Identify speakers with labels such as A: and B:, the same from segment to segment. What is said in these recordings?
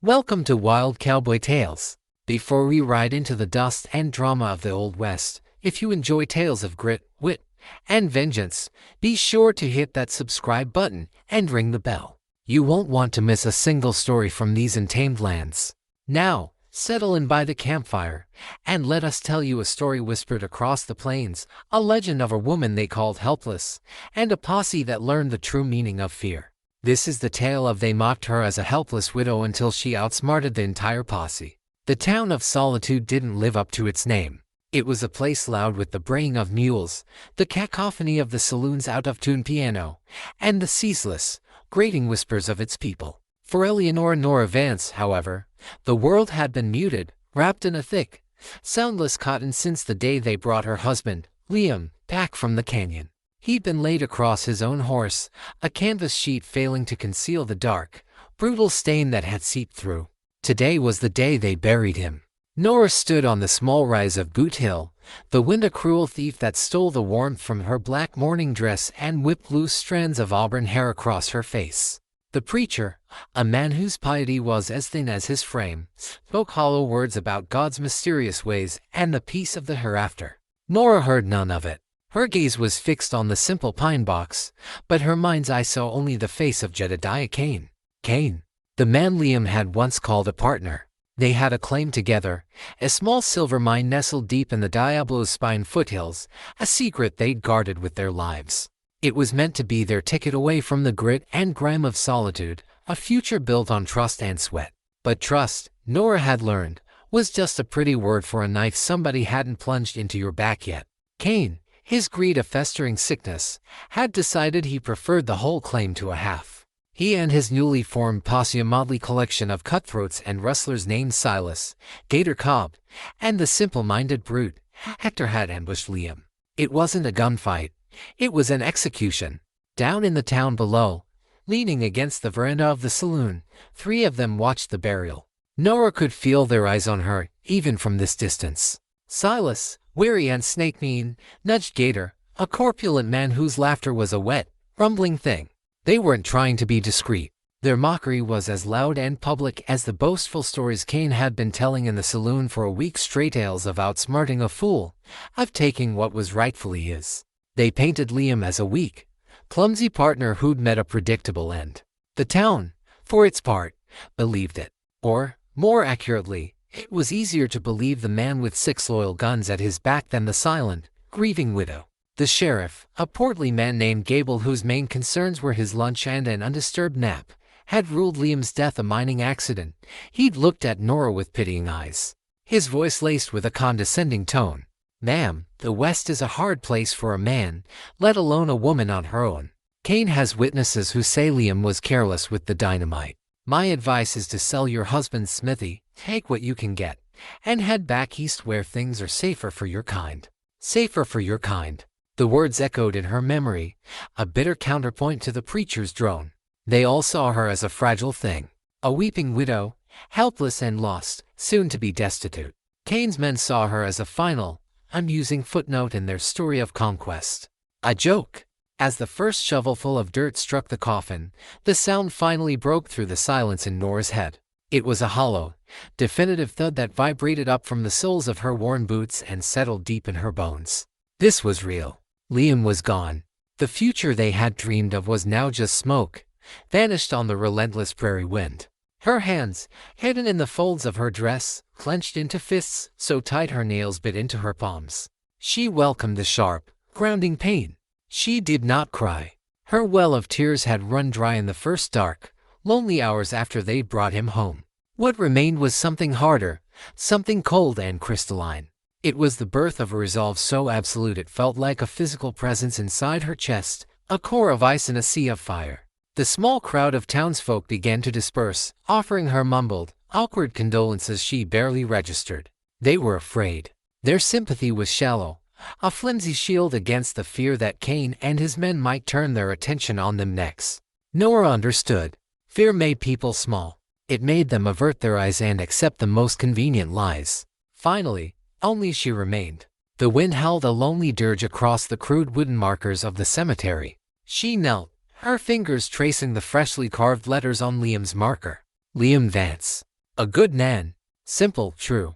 A: Welcome to Wild Cowboy Tales. Before we ride into the dust and drama of the Old West, if you enjoy tales of grit, wit, and vengeance, be sure to hit that subscribe button and ring the bell. You won't want to miss a single story from these untamed lands. Now, settle in by the campfire, and let us tell you a story whispered across the plains, a legend of a woman they called Helpless, and a posse that learned the true meaning of fear. This is the tale of they mocked her as a helpless widow until she outsmarted the entire posse. The town of Solitude didn't live up to its name. It was a place loud with the braying of mules, the cacophony of the saloon's out-of-tune piano, and the ceaseless, grating whispers of its people. For Eleanor and Nora Vance, however, the world had been muted, wrapped in a thick, soundless cotton since the day they brought her husband, Liam, back from the canyon. He'd been laid across his own horse, a canvas sheet failing to conceal the dark, brutal stain that had seeped through. Today was the day they buried him. Nora stood on the small rise of Boot Hill, the wind a cruel thief that stole the warmth from her black morning dress and whipped loose strands of auburn hair across her face. The preacher, a man whose piety was as thin as his frame, spoke hollow words about God's mysterious ways and the peace of the hereafter. Nora heard none of it. Her gaze was fixed on the simple pine box, but her mind's eye saw only the face of Jedediah Kane. Kane, the man Liam had once called a partner. They had a claim together, a small silver mine nestled deep in the Diablo's Spine foothills, a secret they'd guarded with their lives. It was meant to be their ticket away from the grit and grime of solitude, a future built on trust and sweat. But trust, Nora had learned, was just a pretty word for a knife somebody hadn't plunged into your back yet. Kane, his greed a festering sickness, had decided he preferred the whole claim to a half. He and his newly formed posse, a motley collection of cutthroats and rustlers named Silas, Gator Cobb, and the simple-minded brute, Hector, had ambushed Liam. It wasn't a gunfight. It was an execution. Down in the town below, leaning against the veranda of the saloon, three of them watched the burial. Nora could feel their eyes on her, even from this distance. Silas, weary and snake-mean, nudged Gator, a corpulent man whose laughter was a wet, rumbling thing. They weren't trying to be discreet. Their mockery was as loud and public as the boastful stories Kane had been telling in the saloon for a week straight, tales of outsmarting a fool, of taking what was rightfully his. They painted Liam as a weak, clumsy partner who'd met a predictable end. The town, for its part, believed it. Or, more accurately, it was easier to believe the man with 6 loyal guns at his back than the silent, grieving widow. The sheriff, a portly man named Gable whose main concerns were his lunch and an undisturbed nap, had ruled Liam's death a mining accident. He'd looked at Nora with pitying eyes, his voice laced with a condescending tone. "Ma'am, the West is a hard place for a man, let alone a woman on her own. Kane has witnesses who say Liam was careless with the dynamite. My advice is to sell your husband's smithy, take what you can get, and head back east where things are safer for your kind." Safer for your kind. The words echoed in her memory, a bitter counterpoint to the preacher's drone. They all saw her as a fragile thing, a weeping widow, helpless and lost, soon to be destitute. Kane's men saw her as a final, amusing footnote in their story of conquest. A joke. As the first shovelful of dirt struck the coffin, the sound finally broke through the silence in Nora's head. It was a hollow, definitive thud that vibrated up from the soles of her worn boots and settled deep in her bones. This was real. Liam was gone. The future they had dreamed of was now just smoke, vanished on the relentless prairie wind. Her hands, hidden in the folds of her dress, clenched into fists so tight her nails bit into her palms. She welcomed the sharp, grounding pain. She did not cry. Her well of tears had run dry in the first dark, lonely hours after they'd brought him home. What remained was something harder, something cold and crystalline. It was the birth of a resolve so absolute it felt like a physical presence inside her chest, a core of ice in a sea of fire. The small crowd of townsfolk began to disperse, offering her mumbled, awkward condolences she barely registered. They were afraid. Their sympathy was shallow, a flimsy shield against the fear that Kane and his men might turn their attention on them next. Nora understood. Fear made people small. It made them avert their eyes and accept the most convenient lies. Finally, only she remained. The wind howled a lonely dirge across the crude wooden markers of the cemetery. She knelt, her fingers tracing the freshly carved letters on Liam's marker. Liam Vance. A good man. Simple, true,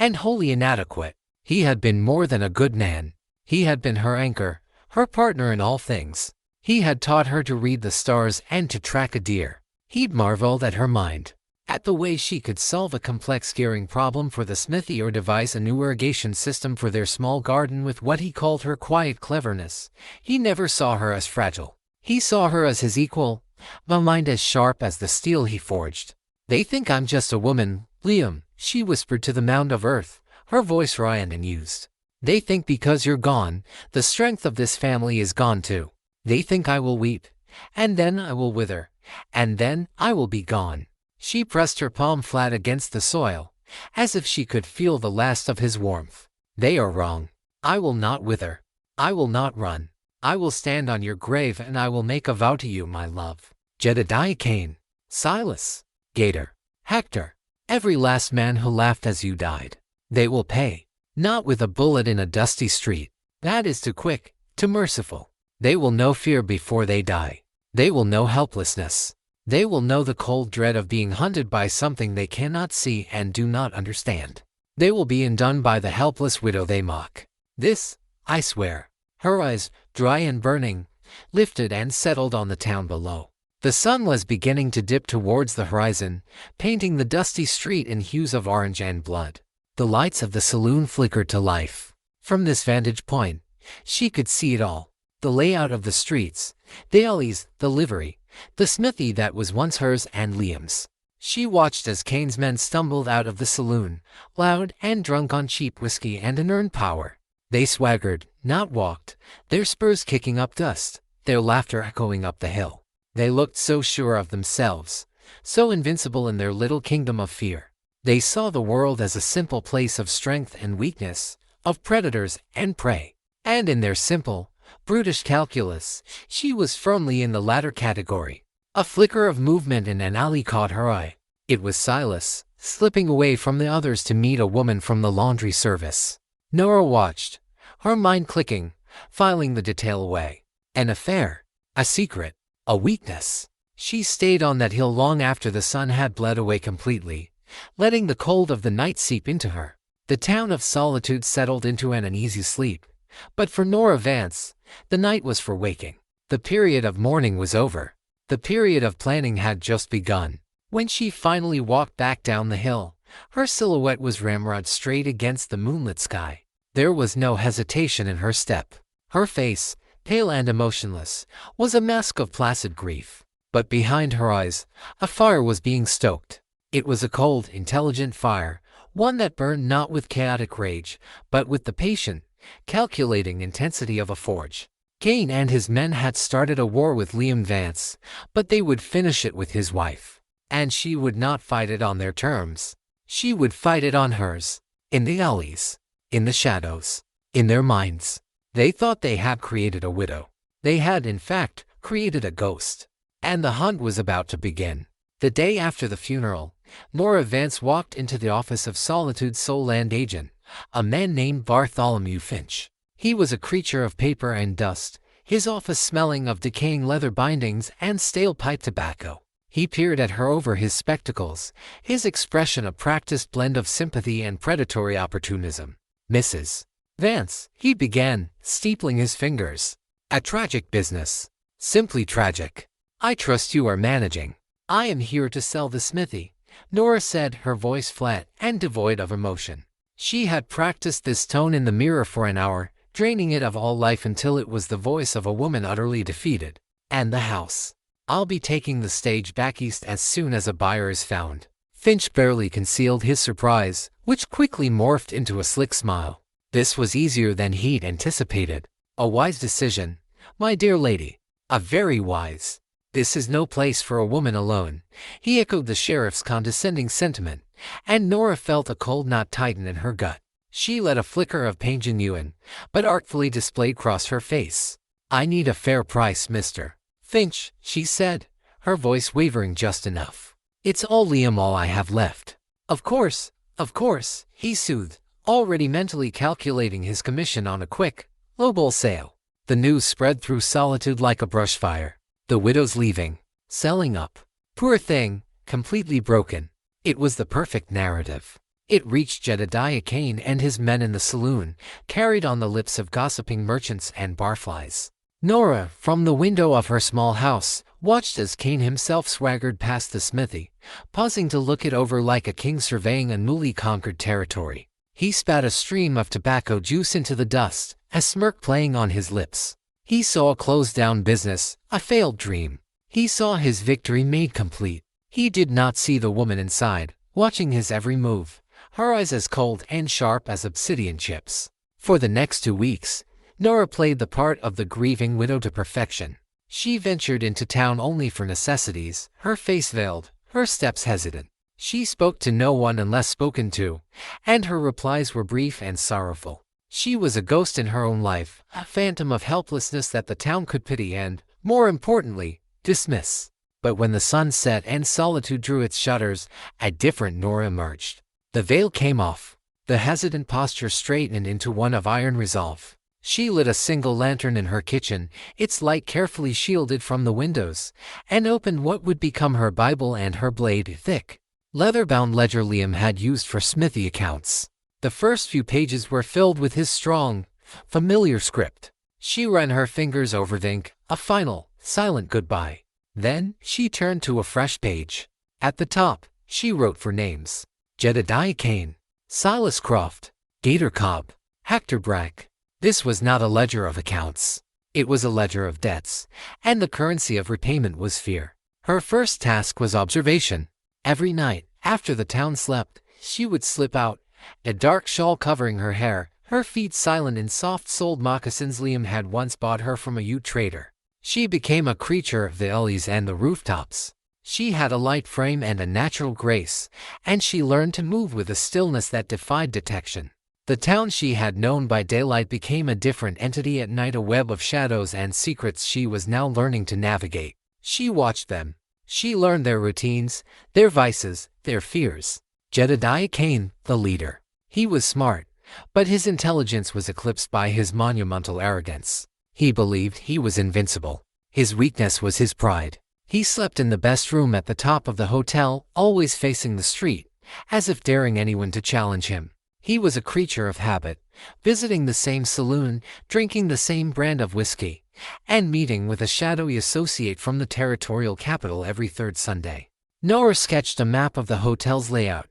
A: and wholly inadequate. He had been more than a good man. He had been her anchor, her partner in all things. He had taught her to read the stars and to track a deer. He'd marveled at her mind, at the way she could solve a complex gearing problem for the smithy or devise a new irrigation system for their small garden with what he called her quiet cleverness. He never saw her as fragile. He saw her as his equal, a mind as sharp as the steel he forged. "They think I'm just a woman, Liam," she whispered to the mound of earth, her voice wry and used. "They think because you're gone, the strength of this family is gone too. They think I will weep, and then I will wither, and then I will be gone." She pressed her palm flat against the soil, as if she could feel the last of his warmth. "They are wrong. I will not wither. I will not run. I will stand on your grave and I will make a vow to you, my love. Jedediah Cain, Silas, Gator, Hector, every last man who laughed as you died. They will pay, not with a bullet in a dusty street. That is too quick, too merciful. They will know fear before they die. They will know helplessness. They will know the cold dread of being hunted by something they cannot see and do not understand. They will be undone by the helpless widow they mock. This, I swear." Her eyes, dry and burning, lifted and settled on the town below. The sun was beginning to dip towards the horizon, painting the dusty street in hues of orange and blood. The lights of the saloon flickered to life. From this vantage point, she could see it all. The layout of the streets, the alleys, the livery, the smithy that was once hers and Liam's. She watched as Cain's men stumbled out of the saloon, loud and drunk on cheap whiskey and unearned power. They swaggered, not walked, their spurs kicking up dust, their laughter echoing up the hill. They looked so sure of themselves, so invincible in their little kingdom of fear. They saw the world as a simple place of strength and weakness, of predators and prey. And in their simple, brutish calculus, she was firmly in the latter category. A flicker of movement in an alley caught her eye. It was Silas, slipping away from the others to meet a woman from the laundry service. Nora watched, her mind clicking, filing the detail away. An affair, a secret, a weakness. She stayed on that hill long after the sun had bled away completely, letting the cold of the night seep into her. The town of Solitude settled into an uneasy sleep, but for Nora Vance, the night was for waking. The period of mourning was over. The period of planning had just begun. When she finally walked back down the hill, her silhouette was ramrod straight against the moonlit sky. There was no hesitation in her step. Her face, pale and emotionless, was a mask of placid grief. But behind her eyes, a fire was being stoked. It was a cold, intelligent fire, one that burned not with chaotic rage, but with the patient, calculating intensity of a forge. Cain and his men had started a war with Liam Vance, but they would finish it with his wife. And she would not fight it on their terms. She would fight it on hers. In the alleys, in the shadows, in their minds. They thought they had created a widow. They had, in fact, created a ghost. And the hunt was about to begin. The day after the funeral, Nora Vance walked into the office of Solitude's sole land agent, a man named Bartholomew Finch. He was a creature of paper and dust, his office smelling of decaying leather bindings and stale pipe tobacco. He peered at her over his spectacles, his expression a practiced blend of sympathy and predatory opportunism. "Mrs. Vance," he began, steepling his fingers. "A tragic business. Simply tragic. I trust you are managing." "I am here to sell the smithy," Nora said, her voice flat and devoid of emotion. She had practiced this tone in the mirror for an hour, draining it of all life until it was the voice of a woman utterly defeated. "And the house. I'll be taking the stage back east as soon as a buyer is found." Finch barely concealed his surprise, which quickly morphed into a slick smile. This was easier than he'd anticipated. "A wise decision, my dear lady. A very wise. This is no place for a woman alone," he echoed the sheriff's condescending sentiment, and Nora felt a cold knot tighten in her gut. She let a flicker of pain genuine, but artfully displayed across her face. "I need a fair price, Mr. Finch," she said, her voice wavering just enough. "It's all Liam, all I have left." Of course, he soothed, already mentally calculating his commission on a quick, lowball sale. The news spread through Solitude like a brush fire. The widow's leaving, selling up. Poor thing, completely broken. It was the perfect narrative. It reached Jedediah Kane and his men in the saloon, carried on the lips of gossiping merchants and barflies. Nora, from the window of her small house, watched as Kane himself swaggered past the smithy, pausing to look it over like a king surveying a newly conquered territory. He spat a stream of tobacco juice into the dust, a smirk playing on his lips. He saw a closed-down business, a failed dream. He saw his victory made complete. He did not see the woman inside, watching his every move, her eyes as cold and sharp as obsidian chips. For the next 2 weeks, Nora played the part of the grieving widow to perfection. She ventured into town only for necessities, her face veiled, her steps hesitant. She spoke to no one unless spoken to, and her replies were brief and sorrowful. She was a ghost in her own life, a phantom of helplessness that the town could pity and, more importantly, dismiss. But when the sun set and solitude drew its shutters, a different Nora emerged. The veil came off. The hesitant posture straightened into one of iron resolve. She lit a single lantern in her kitchen, its light carefully shielded from the windows, and opened what would become her Bible and her blade, thick, leather-bound ledger Liam had used for smithy accounts. The first few pages were filled with his strong, familiar script. She ran her fingers over the ink, a final, silent goodbye. Then, she turned to a fresh page. At the top, she wrote for names. Jedediah Kane, Silas Croft, Gator Cobb, Hector Bragg. This was not a ledger of accounts. It was a ledger of debts, and the currency of repayment was fear. Her first task was observation. Every night, after the town slept, she would slip out, a dark shawl covering her hair, her feet silent in soft-soled moccasins Liam had once bought her from a Ute trader. She became a creature of the alleys and the rooftops. She had a light frame and a natural grace, and she learned to move with a stillness that defied detection. The town she had known by daylight became a different entity at night, a web of shadows and secrets she was now learning to navigate. She watched them. She learned their routines, their vices, their fears. Jedediah Kane, the leader. He was smart, but his intelligence was eclipsed by his monumental arrogance. He believed he was invincible. His weakness was his pride. He slept in the best room at the top of the hotel, always facing the street, as if daring anyone to challenge him. He was a creature of habit, visiting the same saloon, drinking the same brand of whiskey, and meeting with a shadowy associate from the territorial capital every third Sunday. Nora sketched a map of the hotel's layout,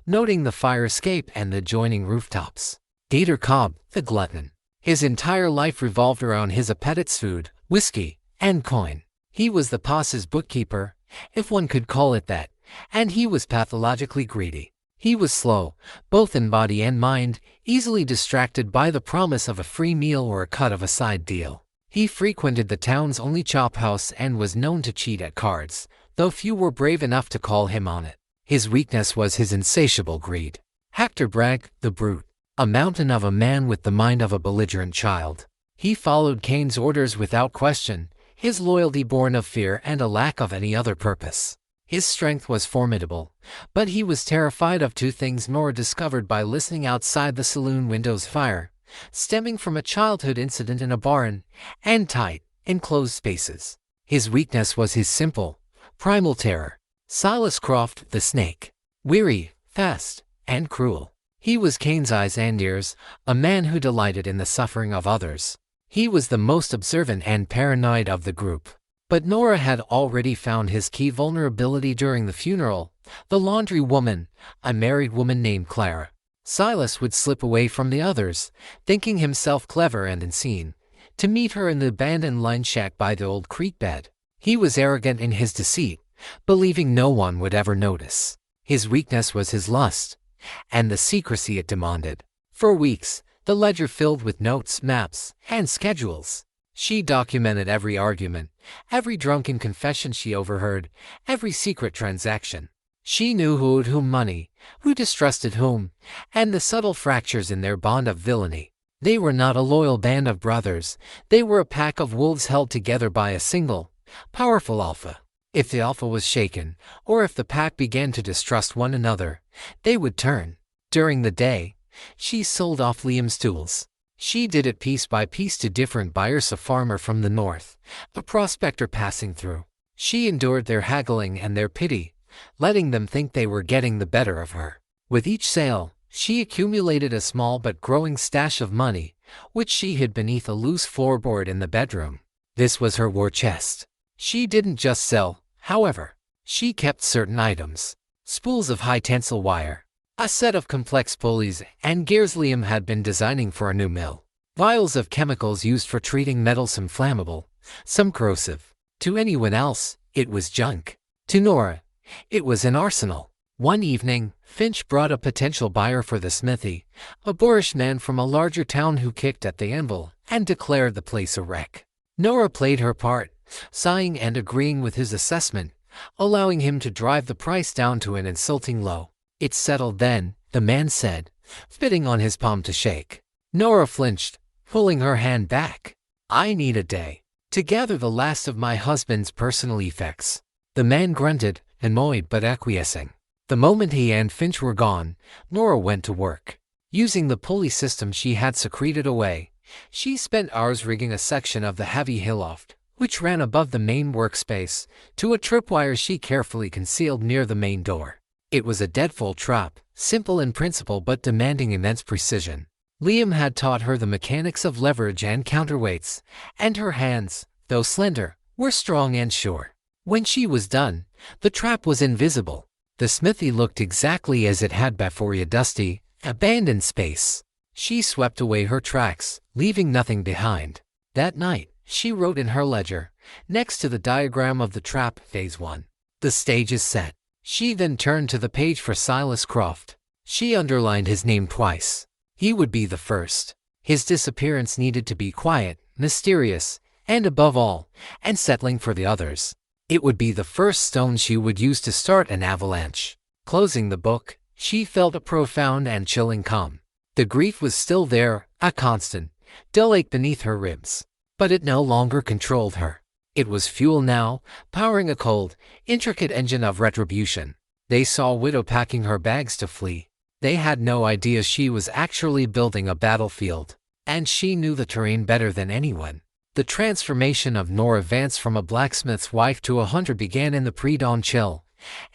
A: noting the fire escape and the adjoining rooftops. Gator Cobb, the glutton. His entire life revolved around his appetite's food, whiskey, and coin. He was the Posse's bookkeeper, if one could call it that, and he was pathologically greedy. He was slow, both in body and mind, easily distracted by the promise of a free meal or a cut of a side deal. He frequented the town's only chop house and was known to cheat at cards, though few were brave enough to call him on it. His weakness was his insatiable greed. Hector Bragg, the brute. A mountain of a man with the mind of a belligerent child. He followed Kane's orders without question, his loyalty born of fear and a lack of any other purpose. His strength was formidable, but he was terrified of two things Nora discovered by listening outside the saloon window's fire, stemming from a childhood incident in a barn, and tight, enclosed spaces. His weakness was his simple, primal terror. Silas Croft, the snake. Weary, fast, and cruel. He was Kane's eyes and ears, a man who delighted in the suffering of others. He was the most observant and paranoid of the group. But Nora had already found his key vulnerability during the funeral, the laundry woman, a married woman named Clara. Silas would slip away from the others, thinking himself clever and unseen, to meet her in the abandoned line shack by the old creek bed. He was arrogant in his deceit, believing no one would ever notice. His weakness was his lust, and the secrecy it demanded. For weeks, the ledger filled with notes, maps, and schedules. She documented every argument, every drunken confession she overheard, every secret transaction. She knew who owed whom money, who distrusted whom, and the subtle fractures in their bond of villainy. They were not a loyal band of brothers, they were a pack of wolves held together by a single, powerful alpha. If the alpha was shaken, or if the pack began to distrust one another, they would turn. During the day, she sold off Liam's tools. She did it piece by piece to different buyers, a farmer from the north, a prospector passing through. She endured their haggling and their pity, letting them think they were getting the better of her. With each sale, she accumulated a small but growing stash of money, which she hid beneath a loose floorboard in the bedroom. This was her war chest. She didn't just sell, however. She kept certain items. Spools of high-tensile wire, a set of complex pulleys and gears Liam had been designing for a new mill, vials of chemicals used for treating metals, some flammable, some corrosive. To anyone else, it was junk. To Nora, it was an arsenal. One evening, Finch brought a potential buyer for the smithy, a boorish man from a larger town who kicked at the anvil and declared the place a wreck. Nora played her part, sighing and agreeing with his assessment, allowing him to drive the price down to an insulting low. "It's settled then," the man said, spitting on his palm to shake. Nora flinched, pulling her hand back. "I need a day to gather the last of my husband's personal effects." The man grunted, annoyed but acquiescing. The moment he and Finch were gone, Nora went to work. Using the pulley system she had secreted away, she spent hours rigging a section of the heavy hayloft, which ran above the main workspace, to a tripwire she carefully concealed near the main door. It was a deadfall trap, simple in principle but demanding immense precision. Liam had taught her the mechanics of leverage and counterweights, and her hands, though slender, were strong and sure. When she was done, the trap was invisible. The smithy looked exactly as it had before, a dusty, abandoned space. She swept away her tracks, leaving nothing behind. That night, she wrote in her ledger, next to the diagram of the trap, Phase 1. "The stage is set." She then turned to the page for Silas Croft. She underlined his name twice. He would be the first. His disappearance needed to be quiet, mysterious, and above all, unsettling for the others. It would be the first stone she would use to start an avalanche. Closing the book, she felt a profound and chilling calm. The grief was still there, a constant, dull ache beneath her ribs. But it no longer controlled her. It was fuel now, powering a cold, intricate engine of retribution. They saw Widow packing her bags to flee. They had no idea she was actually building a battlefield. And she knew the terrain better than anyone. The transformation of Nora Vance from a blacksmith's wife to a hunter began in the pre-dawn chill,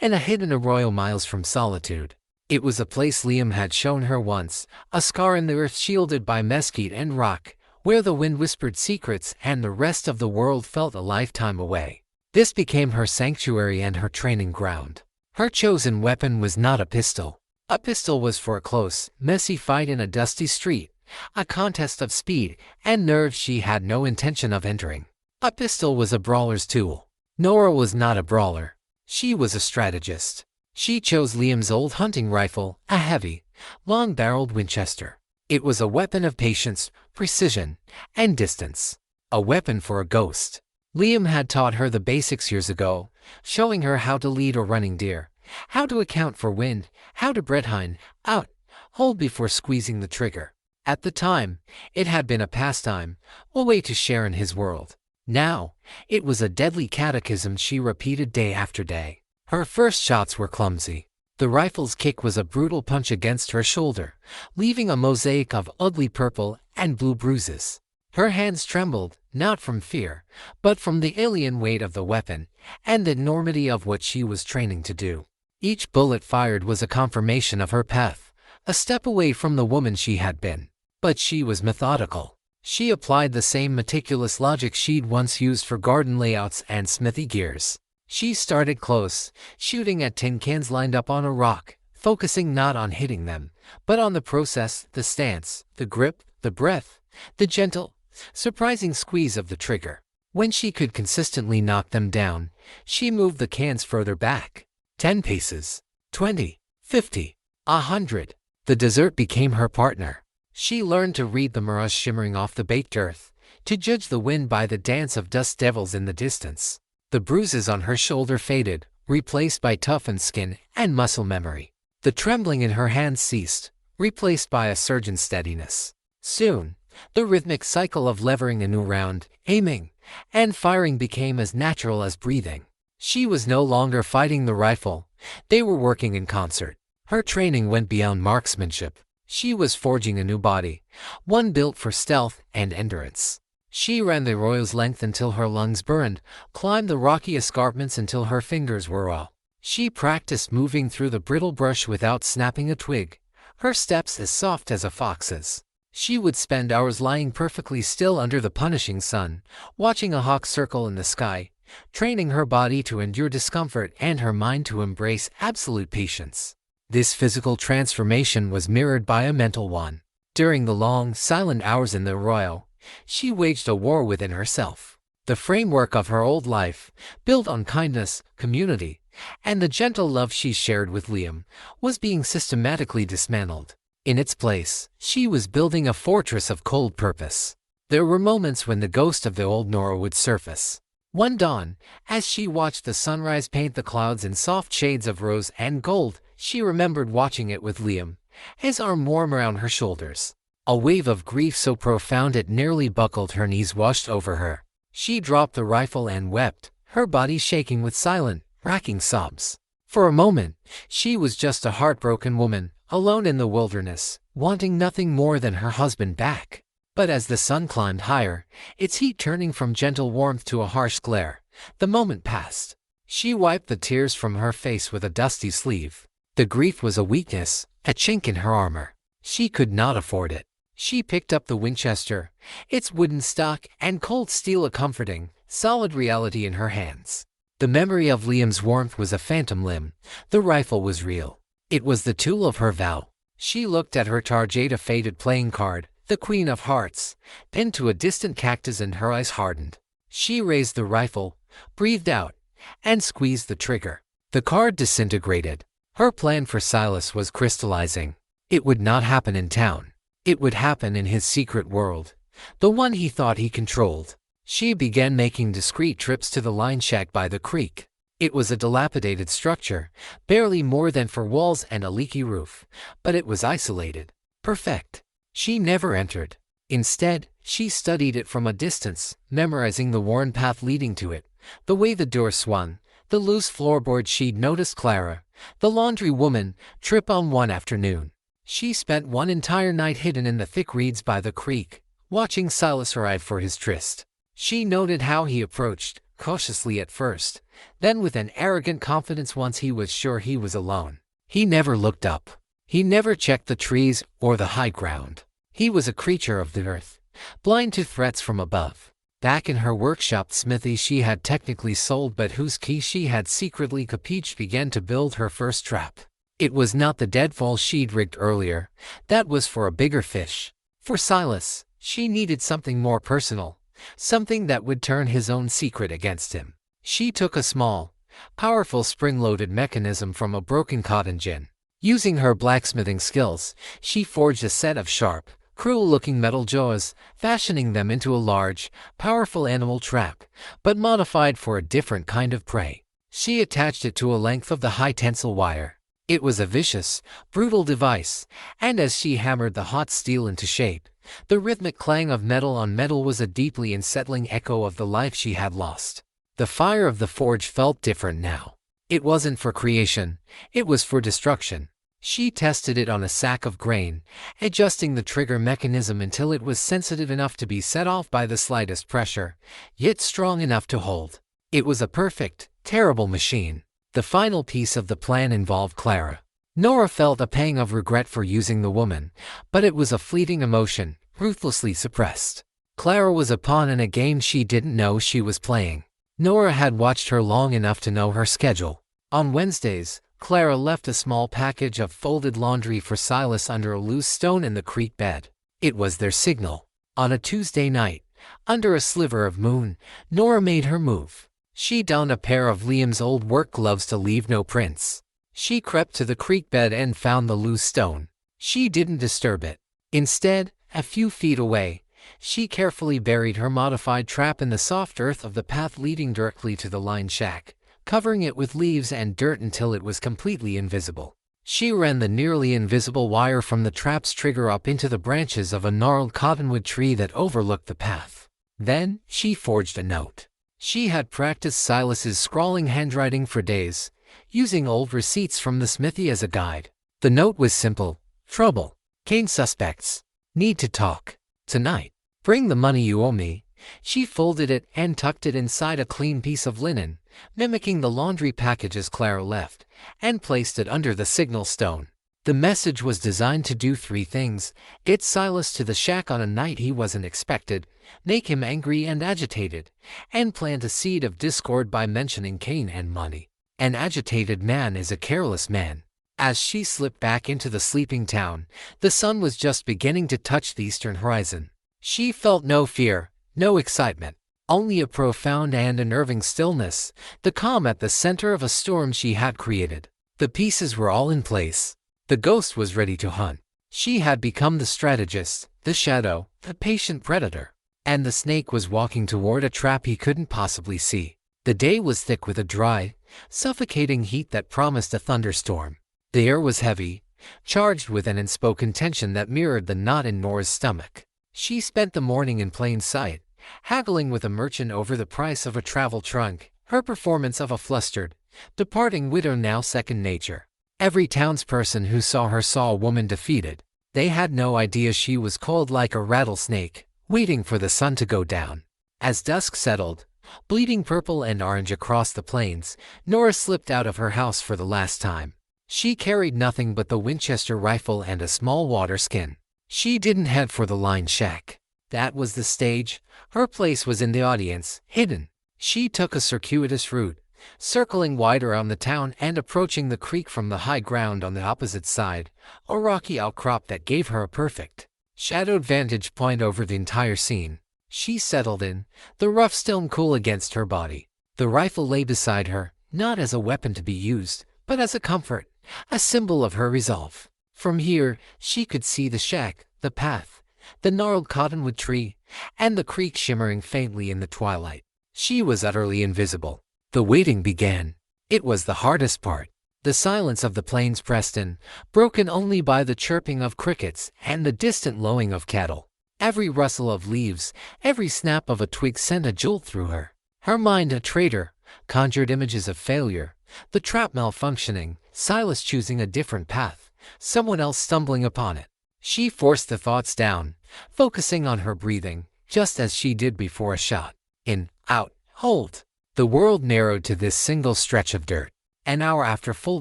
A: and a hidden arroyo miles from solitude. It was a place Liam had shown her once, a scar in the earth shielded by mesquite and rock, where the wind whispered secrets and the rest of the world felt a lifetime away. This became her sanctuary and her training ground. Her chosen weapon was not a pistol. A pistol was for a close, messy fight in a dusty street, a contest of speed and nerve she had no intention of entering. A pistol was a brawler's tool. Nora was not a brawler. She was a strategist. She chose Liam's old hunting rifle, a heavy, long-barreled Winchester. It was a weapon of patience, precision, and distance. A weapon for a ghost. Liam had taught her the basics years ago, showing her how to lead a running deer, how to account for wind, how to breath hind out, hold before squeezing the trigger. At the time, it had been a pastime, a way to share in his world. Now, it was a deadly catechism she repeated day after day. Her first shots were clumsy. The rifle's kick was a brutal punch against her shoulder, leaving a mosaic of ugly purple and blue bruises. Her hands trembled, not from fear, but from the alien weight of the weapon and the enormity of what she was training to do. Each bullet fired was a confirmation of her path, a step away from the woman she had been. But she was methodical. She applied the same meticulous logic she'd once used for garden layouts and smithy gears. She started close, shooting at tin cans lined up on a rock, focusing not on hitting them, but on the process, the stance, the grip, the breath, the gentle, surprising squeeze of the trigger. When she could consistently knock them down, she moved the cans further back. 10 paces, 20, 50, 100. The desert became her partner. She learned to read the mirage shimmering off the baked earth, to judge the wind by the dance of dust devils in the distance. The bruises on her shoulder faded, replaced by toughened skin and muscle memory. The trembling in her hands ceased, replaced by a surgeon's steadiness. Soon, the rhythmic cycle of levering a new round, aiming, and firing became as natural as breathing. She was no longer fighting the rifle. They were working in concert. Her training went beyond marksmanship. She was forging a new body, one built for stealth and endurance. She ran the arroyo's length until her lungs burned, climbed the rocky escarpments until her fingers were raw. She practiced moving through the brittle brush without snapping a twig, her steps as soft as a fox's. She would spend hours lying perfectly still under the punishing sun, watching a hawk circle in the sky, training her body to endure discomfort and her mind to embrace absolute patience. This physical transformation was mirrored by a mental one. During the long, silent hours in the arroyo, she waged a war within herself. The framework of her old life, built on kindness, community, and the gentle love she shared with Liam, was being systematically dismantled. In its place, she was building a fortress of cold purpose. There were moments when the ghost of the old Nora would surface. One dawn, as she watched the sunrise paint the clouds in soft shades of rose and gold, she remembered watching it with Liam, his arm warm around her shoulders. A wave of grief so profound it nearly buckled her knees washed over her. She dropped the rifle and wept, her body shaking with silent, racking sobs. For a moment, she was just a heartbroken woman, alone in the wilderness, wanting nothing more than her husband back. But as the sun climbed higher, its heat turning from gentle warmth to a harsh glare, the moment passed. She wiped the tears from her face with a dusty sleeve. The grief was a weakness, a chink in her armor. She could not afford it. She picked up the Winchester, its wooden stock and cold steel a comforting, solid reality in her hands. The memory of Liam's warmth was a phantom limb. The rifle was real. It was the tool of her vow. She looked at her target, a faded playing card, the Queen of Hearts, pinned to a distant cactus, and her eyes hardened. She raised the rifle, breathed out, and squeezed the trigger. The card disintegrated. Her plan for Silas was crystallizing. It would not happen in town. It would happen in his secret world, the one he thought he controlled. She began making discreet trips to the line shack by the creek. It was a dilapidated structure, barely more than 4 walls and a leaky roof, but it was isolated. Perfect. She never entered. Instead, she studied it from a distance, memorizing the worn path leading to it, the way the door swung, the loose floorboard. She'd noticed Clara, the laundry woman, trip on one afternoon. She spent one entire night hidden in the thick reeds by the creek, watching Silas arrive for his tryst. She noted how he approached, cautiously at first, then with an arrogant confidence once he was sure he was alone. He never looked up. He never checked the trees or the high ground. He was a creature of the earth, blind to threats from above. Back in her workshop, smithy she had technically sold but whose key she had secretly copied, began to build her first trap. It was not the deadfall she'd rigged earlier. That was for a bigger fish. For Silas, she needed something more personal, something that would turn his own secret against him. She took a small, powerful spring-loaded mechanism from a broken cotton gin. Using her blacksmithing skills, she forged a set of sharp, cruel-looking metal jaws, fashioning them into a large, powerful animal trap, but modified for a different kind of prey. She attached it to a length of the high-tensile wire. It was a vicious, brutal device, and as she hammered the hot steel into shape, the rhythmic clang of metal on metal was a deeply unsettling echo of the life she had lost. The fire of the forge felt different now. It wasn't for creation, it was for destruction. She tested it on a sack of grain, adjusting the trigger mechanism until it was sensitive enough to be set off by the slightest pressure, yet strong enough to hold. It was a perfect, terrible machine. The final piece of the plan involved Clara. Nora felt a pang of regret for using the woman, but it was a fleeting emotion, ruthlessly suppressed. Clara was a pawn in a game she didn't know she was playing. Nora had watched her long enough to know her schedule. On Wednesdays, Clara left a small package of folded laundry for Silas under a loose stone in the creek bed. It was their signal. On a Tuesday night, under a sliver of moon, Nora made her move. She donned a pair of Liam's old work gloves to leave no prints. She crept to the creek bed and found the loose stone. She didn't disturb it. Instead, a few feet away, she carefully buried her modified trap in the soft earth of the path leading directly to the line shack, covering it with leaves and dirt until it was completely invisible. She ran the nearly invisible wire from the trap's trigger up into the branches of a gnarled cottonwood tree that overlooked the path. Then, she forged a note. She had practiced Silas's scrawling handwriting for days, using old receipts from the smithy as a guide. The note was simple. Trouble. Kane suspects. Need to talk. Tonight. Bring the money you owe me. She folded it and tucked it inside a clean piece of linen, mimicking the laundry packages Clara left, and placed it under the signal stone. The message was designed to do three things: get Silas to the shack on a night he wasn't expected, make him angry and agitated, and plant a seed of discord by mentioning Cain and money. An agitated man is a careless man. As she slipped back into the sleeping town, the sun was just beginning to touch the eastern horizon. She felt no fear, no excitement, only a profound and unnerving stillness, the calm at the center of a storm she had created. The pieces were all in place. The ghost was ready to hunt. She had become the strategist, the shadow, the patient predator. And the snake was walking toward a trap he couldn't possibly see. The day was thick with a dry, suffocating heat that promised a thunderstorm. The air was heavy, charged with an unspoken tension that mirrored the knot in Nora's stomach. She spent the morning in plain sight, haggling with a merchant over the price of a travel trunk, her performance of a flustered, departing widow now second nature. Every townsperson who saw her saw a woman defeated. They had no idea she was cold like a rattlesnake, waiting for the sun to go down. As dusk settled, bleeding purple and orange across the plains, Nora slipped out of her house for the last time. She carried nothing but the Winchester rifle and a small water skin. She didn't head for the line shack. That was the stage. Her place was in the audience, hidden. She took a circuitous route, circling wide around the town and approaching the creek from the high ground on the opposite side, a rocky outcrop that gave her a perfect, shadowed vantage point over the entire scene. She settled in, the rough stone cool against her body. The rifle lay beside her, not as a weapon to be used, but as a comfort, a symbol of her resolve. From here, she could see the shack, the path, the gnarled cottonwood tree, and the creek shimmering faintly in the twilight. She was utterly invisible. The waiting began. It was the hardest part. The silence of the plains pressed in, broken only by the chirping of crickets and the distant lowing of cattle. Every rustle of leaves, every snap of a twig sent a jolt through her. Her mind, a traitor, conjured images of failure, the trap malfunctioning, Silas choosing a different path, someone else stumbling upon it. She forced the thoughts down, focusing on her breathing, just as she did before a shot. In, out, hold. The world narrowed to this single stretch of dirt. An hour after full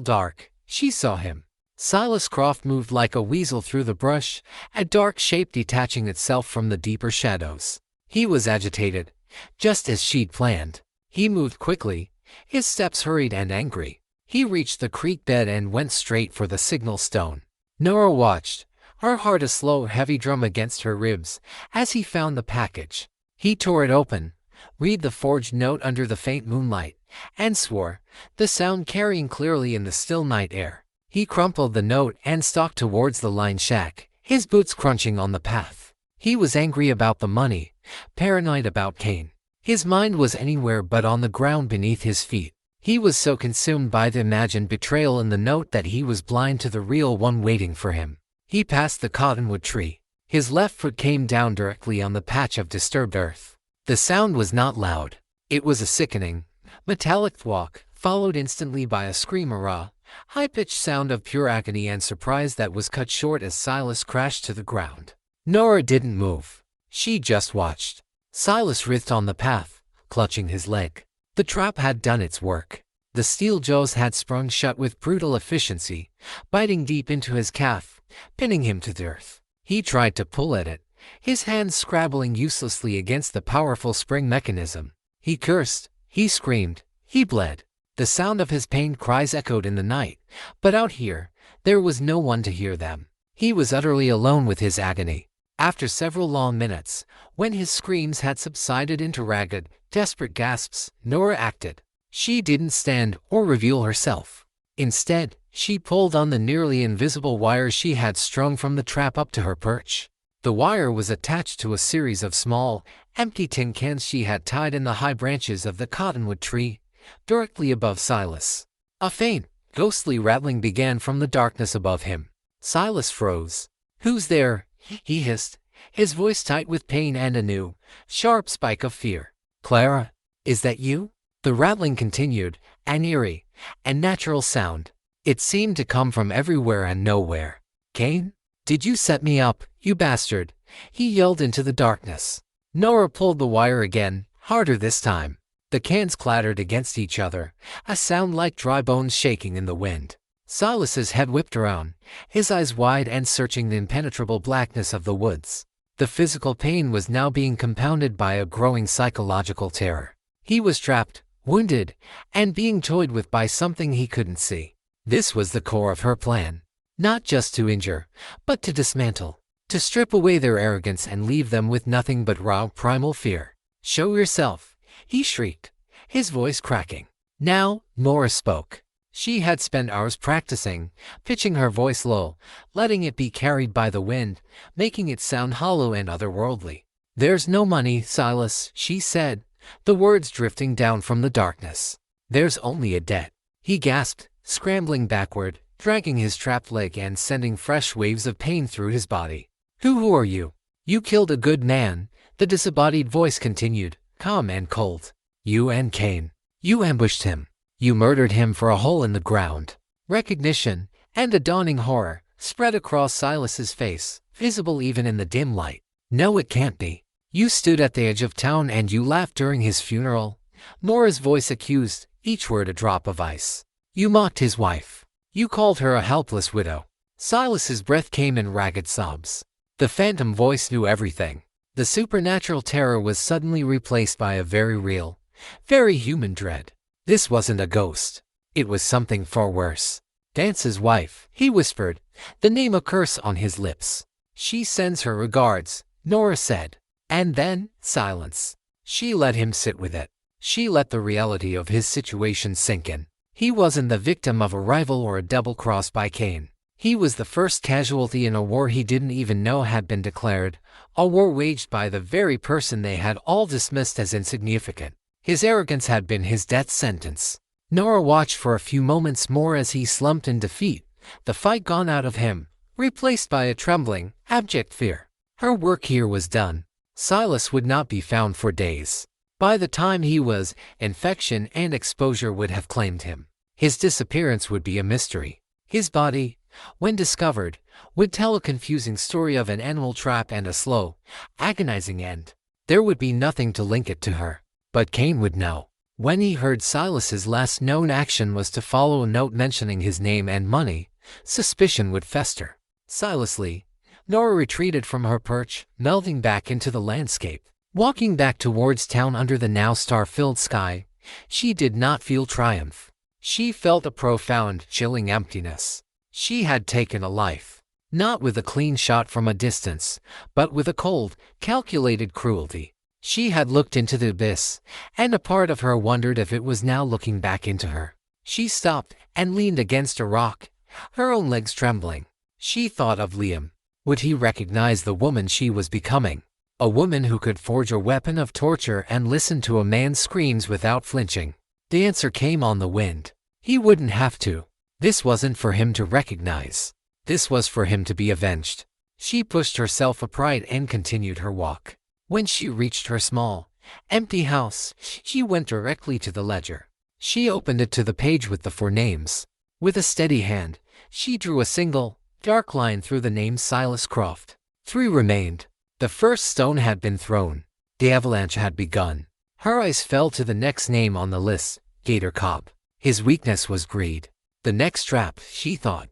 A: dark, she saw him. Silas Croft moved like a weasel through the brush, a dark shape detaching itself from the deeper shadows. He was agitated, just as she'd planned. He moved quickly, his steps hurried and angry. He reached the creek bed and went straight for the signal stone. Nora watched, her heart a slow, heavy drum against her ribs, as he found the package. He tore it open, read the forged note under the faint moonlight, and swore, the sound carrying clearly in the still night air. He crumpled the note and stalked towards the line shack, his boots crunching on the path. He was angry about the money, paranoid about Cain. His mind was anywhere but on the ground beneath his feet. He was so consumed by the imagined betrayal in the note that he was blind to the real one waiting for him. He passed the cottonwood tree. His left foot came down directly on the patch of disturbed earth. The sound was not loud. It was a sickening, metallic thwack, followed instantly by a scream, a raw, high-pitched sound of pure agony and surprise that was cut short as Silas crashed to the ground. Nora didn't move. She just watched. Silas writhed on the path, clutching his leg. The trap had done its work. The steel jaws had sprung shut with brutal efficiency, biting deep into his calf, pinning him to the earth. He tried to pull at it, his hands scrabbling uselessly against the powerful spring mechanism. He cursed, he screamed, he bled. The sound of his pained cries echoed in the night, but out here, there was no one to hear them. He was utterly alone with his agony. After several long minutes, when his screams had subsided into ragged, desperate gasps, Nora acted. She didn't stand or reveal herself. Instead, she pulled on the nearly invisible wire she had strung from the trap up to her perch. The wire was attached to a series of small, empty tin cans she had tied in the high branches of the cottonwood tree, directly above Silas. A faint, ghostly rattling began from the darkness above him. Silas froze. "Who's there?" he hissed, his voice tight with pain and a new, sharp spike of fear. "Clara, is that you?" The rattling continued, an eerie, unnatural sound. It seemed to come from everywhere and nowhere. "Cain? Did you set me up, you bastard?" he yelled into the darkness. Nora pulled the wire again, harder this time. The cans clattered against each other, a sound like dry bones shaking in the wind. Silas's head whipped around, his eyes wide and searching the impenetrable blackness of the woods. The physical pain was now being compounded by a growing psychological terror. He was trapped, wounded, and being toyed with by something he couldn't see. This was the core of her plan. Not just to injure, but to dismantle. To strip away their arrogance and leave them with nothing but raw primal fear. "Show yourself," he shrieked, his voice cracking. Now, Nora spoke. She had spent hours practicing, pitching her voice low, letting it be carried by the wind, making it sound hollow and otherworldly. "There's no money, Silas," she said, the words drifting down from the darkness. "There's only a debt." He gasped, scrambling backward, dragging his trapped leg and sending fresh waves of pain through his body. Who are you?" "You killed a good man," the disembodied voice continued, calm and cold. "You and Cain. You ambushed him. You murdered him for a hole in the ground." Recognition, and a dawning horror, spread across Silas's face, visible even in the dim light. "No, it can't be. You stood at the edge of town and you laughed during his funeral," Nora's voice accused, each word a drop of ice. "You mocked his wife. You called her a helpless widow." Silas's breath came in ragged sobs. The phantom voice knew everything. The supernatural terror was suddenly replaced by a very real, very human dread. This wasn't a ghost. It was something far worse. "Dance's wife," he whispered, the name a curse on his lips. "She sends her regards," Nora said. And then, silence. She let him sit with it. She let the reality of his situation sink in. He wasn't the victim of a rival or a double cross by Cain. He was the first casualty in a war he didn't even know had been declared, a war waged by the very person they had all dismissed as insignificant. His arrogance had been his death sentence. Nora watched for a few moments more as he slumped in defeat, the fight gone out of him, replaced by a trembling, abject fear. Her work here was done. Silas would not be found for days. By the time he was, infection and exposure would have claimed him. His disappearance would be a mystery. His body, when discovered, would tell a confusing story of an animal trap and a slow, agonizing end. There would be nothing to link it to her. But Cain would know. When he heard Silas's last known action was to follow a note mentioning his name and money, suspicion would fester. Silently, Nora retreated from her perch, melting back into the landscape. Walking back towards town under the now star-filled sky, she did not feel triumph. She felt a profound, chilling emptiness. She had taken a life, not with a clean shot from a distance, but with a cold, calculated cruelty. She had looked into the abyss, and a part of her wondered if it was now looking back into her. She stopped and leaned against a rock, her own legs trembling. She thought of Liam. Would he recognize the woman she was becoming? A woman who could forge a weapon of torture and listen to a man's screams without flinching. The answer came on the wind. He wouldn't have to. This wasn't for him to recognize. This was for him to be avenged. She pushed herself upright and continued her walk. When she reached her small, empty house, she went directly to the ledger. She opened it to the page with the 4 names. With a steady hand, she drew a single, dark line through the name Silas Croft. 3 remained. The first stone had been thrown. The avalanche had begun. Her eyes fell to the next name on the list, Gator Cobb. His weakness was greed. The next trap, she thought,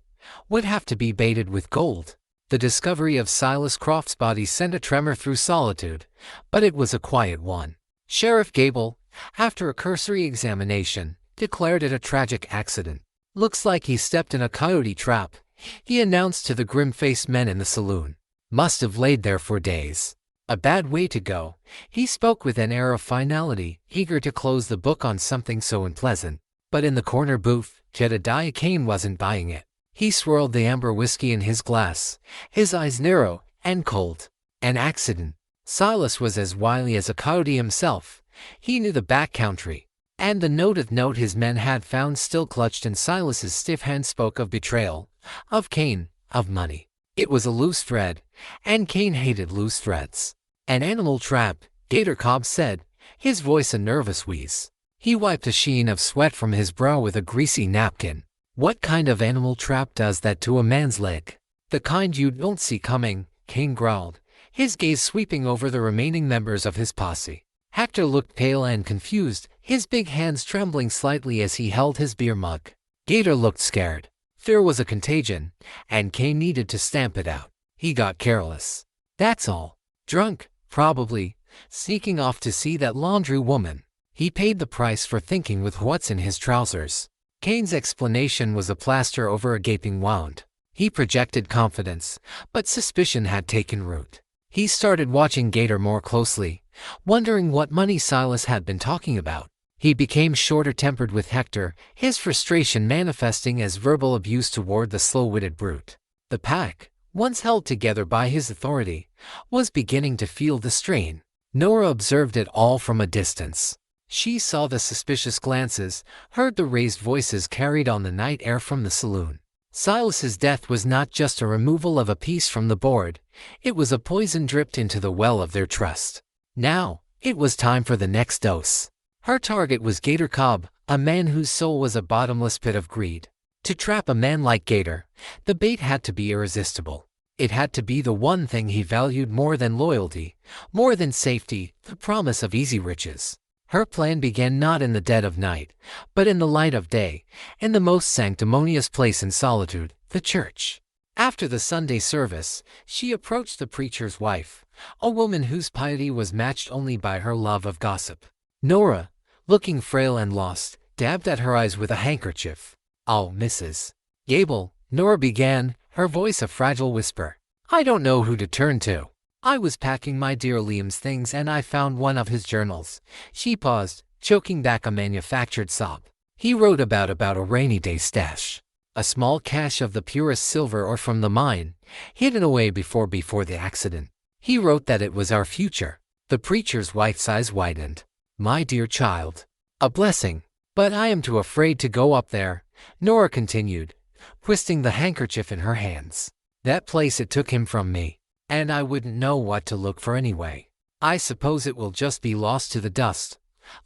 A: would have to be baited with gold. The discovery of Silas Croft's body sent a tremor through solitude, but it was a quiet one. Sheriff Gable, after a cursory examination, declared it a tragic accident. "Looks like he stepped in a coyote trap," he announced to the grim-faced men in the saloon. "Must have laid there for days. A bad way to go." He spoke with an air of finality, eager to close the book on something so unpleasant. But in the corner booth, Jedediah Cain wasn't buying it. He swirled the amber whiskey in his glass, his eyes narrow and cold. An accident. Silas was as wily as a coyote himself. He knew the back country, and the note his men had found still clutched in Silas's stiff hand spoke of betrayal, of Cain, of money. It was a loose thread, and Cain hated loose threads. "An animal trap," Gator Cobb said, his voice a nervous wheeze. He wiped a sheen of sweat from his brow with a greasy napkin. "What kind of animal trap does that to a man's leg?" "The kind you don't see coming," Cain growled, his gaze sweeping over the remaining members of his posse. Hector looked pale and confused, his big hands trembling slightly as he held his beer mug. Gator looked scared. Fear was a contagion, and Kane needed to stamp it out. He got careless. That's all. Drunk, probably, sneaking off to see that laundry woman. He paid the price for thinking with what's in his trousers. Kane's explanation was a plaster over a gaping wound. He projected confidence, but suspicion had taken root. He started watching Gator more closely, wondering what money Silas had been talking about. He became shorter-tempered with Hector, his frustration manifesting as verbal abuse toward the slow-witted brute. The pack, once held together by his authority, was beginning to feel the strain. Nora observed it all from a distance. She saw the suspicious glances, heard the raised voices carried on the night air from the saloon. Silas's death was not just a removal of a piece from the board, it was a poison dripped into the well of their trust. Now, it was time for the next dose. Her target was Gator Cobb, a man whose soul was a bottomless pit of greed. To trap a man like Gator, the bait had to be irresistible. It had to be the one thing he valued more than loyalty, more than safety, the promise of easy riches. Her plan began not in the dead of night, but in the light of day, in the most sanctimonious place in solitude, the church. After the Sunday service, she approached the preacher's wife, a woman whose piety was matched only by her love of gossip. Nora, looking frail and lost, dabbed at her eyes with a handkerchief. "Oh, Mrs. Gable," Nora began, her voice a fragile whisper. "I don't know who to turn to. I was packing my dear Liam's things and I found one of his journals." She paused, choking back a manufactured sob. He wrote about a rainy day stash. A small cache of the purest silver ore from the mine, hidden away before the accident. He wrote that it was our future. The preacher's wife's eyes widened. "My dear child. A blessing. But I am too afraid to go up there," Nora continued, twisting the handkerchief in her hands. "That place, it took him from me. And I wouldn't know what to look for anyway. I suppose it will just be lost to the dust,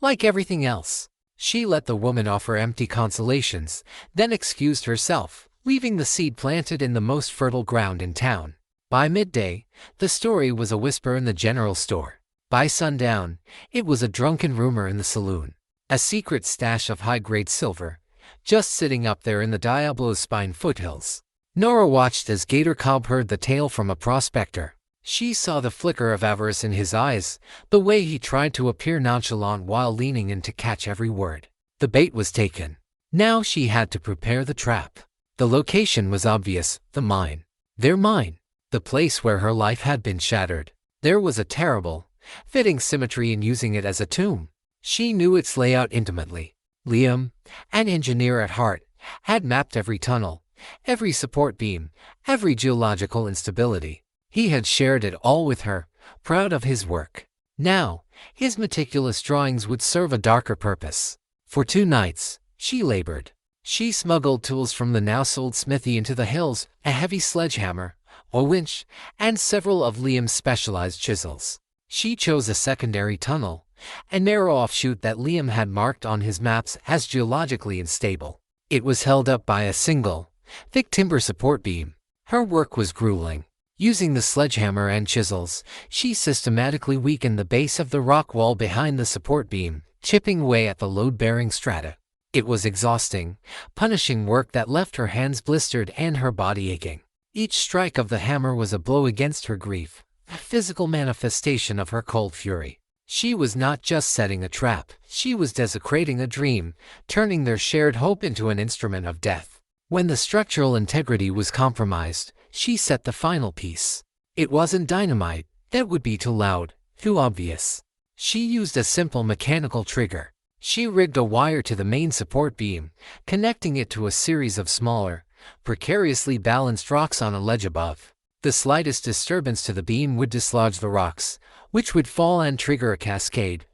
A: like everything else." She let the woman offer empty consolations, then excused herself, leaving the seed planted in the most fertile ground in town. By midday, the story was a whisper in the general store. By sundown, it was a drunken rumor in the saloon. A secret stash of high-grade silver, just sitting up there in the Diablo's Spine foothills. Nora watched as Gator Cobb heard the tale from a prospector. She saw the flicker of avarice in his eyes, the way he tried to appear nonchalant while leaning in to catch every word. The bait was taken. Now she had to prepare the trap. The location was obvious, the mine. Their mine. The place where her life had been shattered. There was a terrible, fitting symmetry in using it as a tomb. She knew its layout intimately. Liam, an engineer at heart, had mapped every tunnel, every support beam, every geological instability. He had shared it all with her, proud of his work. Now, his meticulous drawings would serve a darker purpose. For 2 nights, she labored. She smuggled tools from the now-sold smithy into the hills, a heavy sledgehammer, a winch, and several of Liam's specialized chisels. She chose a secondary tunnel, a narrow offshoot that Liam had marked on his maps as geologically unstable. It was held up by a single, thick timber support beam. Her work was grueling. Using the sledgehammer and chisels, she systematically weakened the base of the rock wall behind the support beam, chipping away at the load-bearing strata. It was exhausting, punishing work that left her hands blistered and her body aching. Each strike of the hammer was a blow against her grief, a physical manifestation of her cold fury. She was not just setting a trap, she was desecrating a dream, turning their shared hope into an instrument of death. When the structural integrity was compromised, she set the final piece. It wasn't dynamite, that would be too loud, too obvious. She used a simple mechanical trigger. She rigged a wire to the main support beam, connecting it to a series of smaller, precariously balanced rocks on a ledge above. The slightest disturbance to the beam would dislodge the rocks, which would fall and trigger a cascade,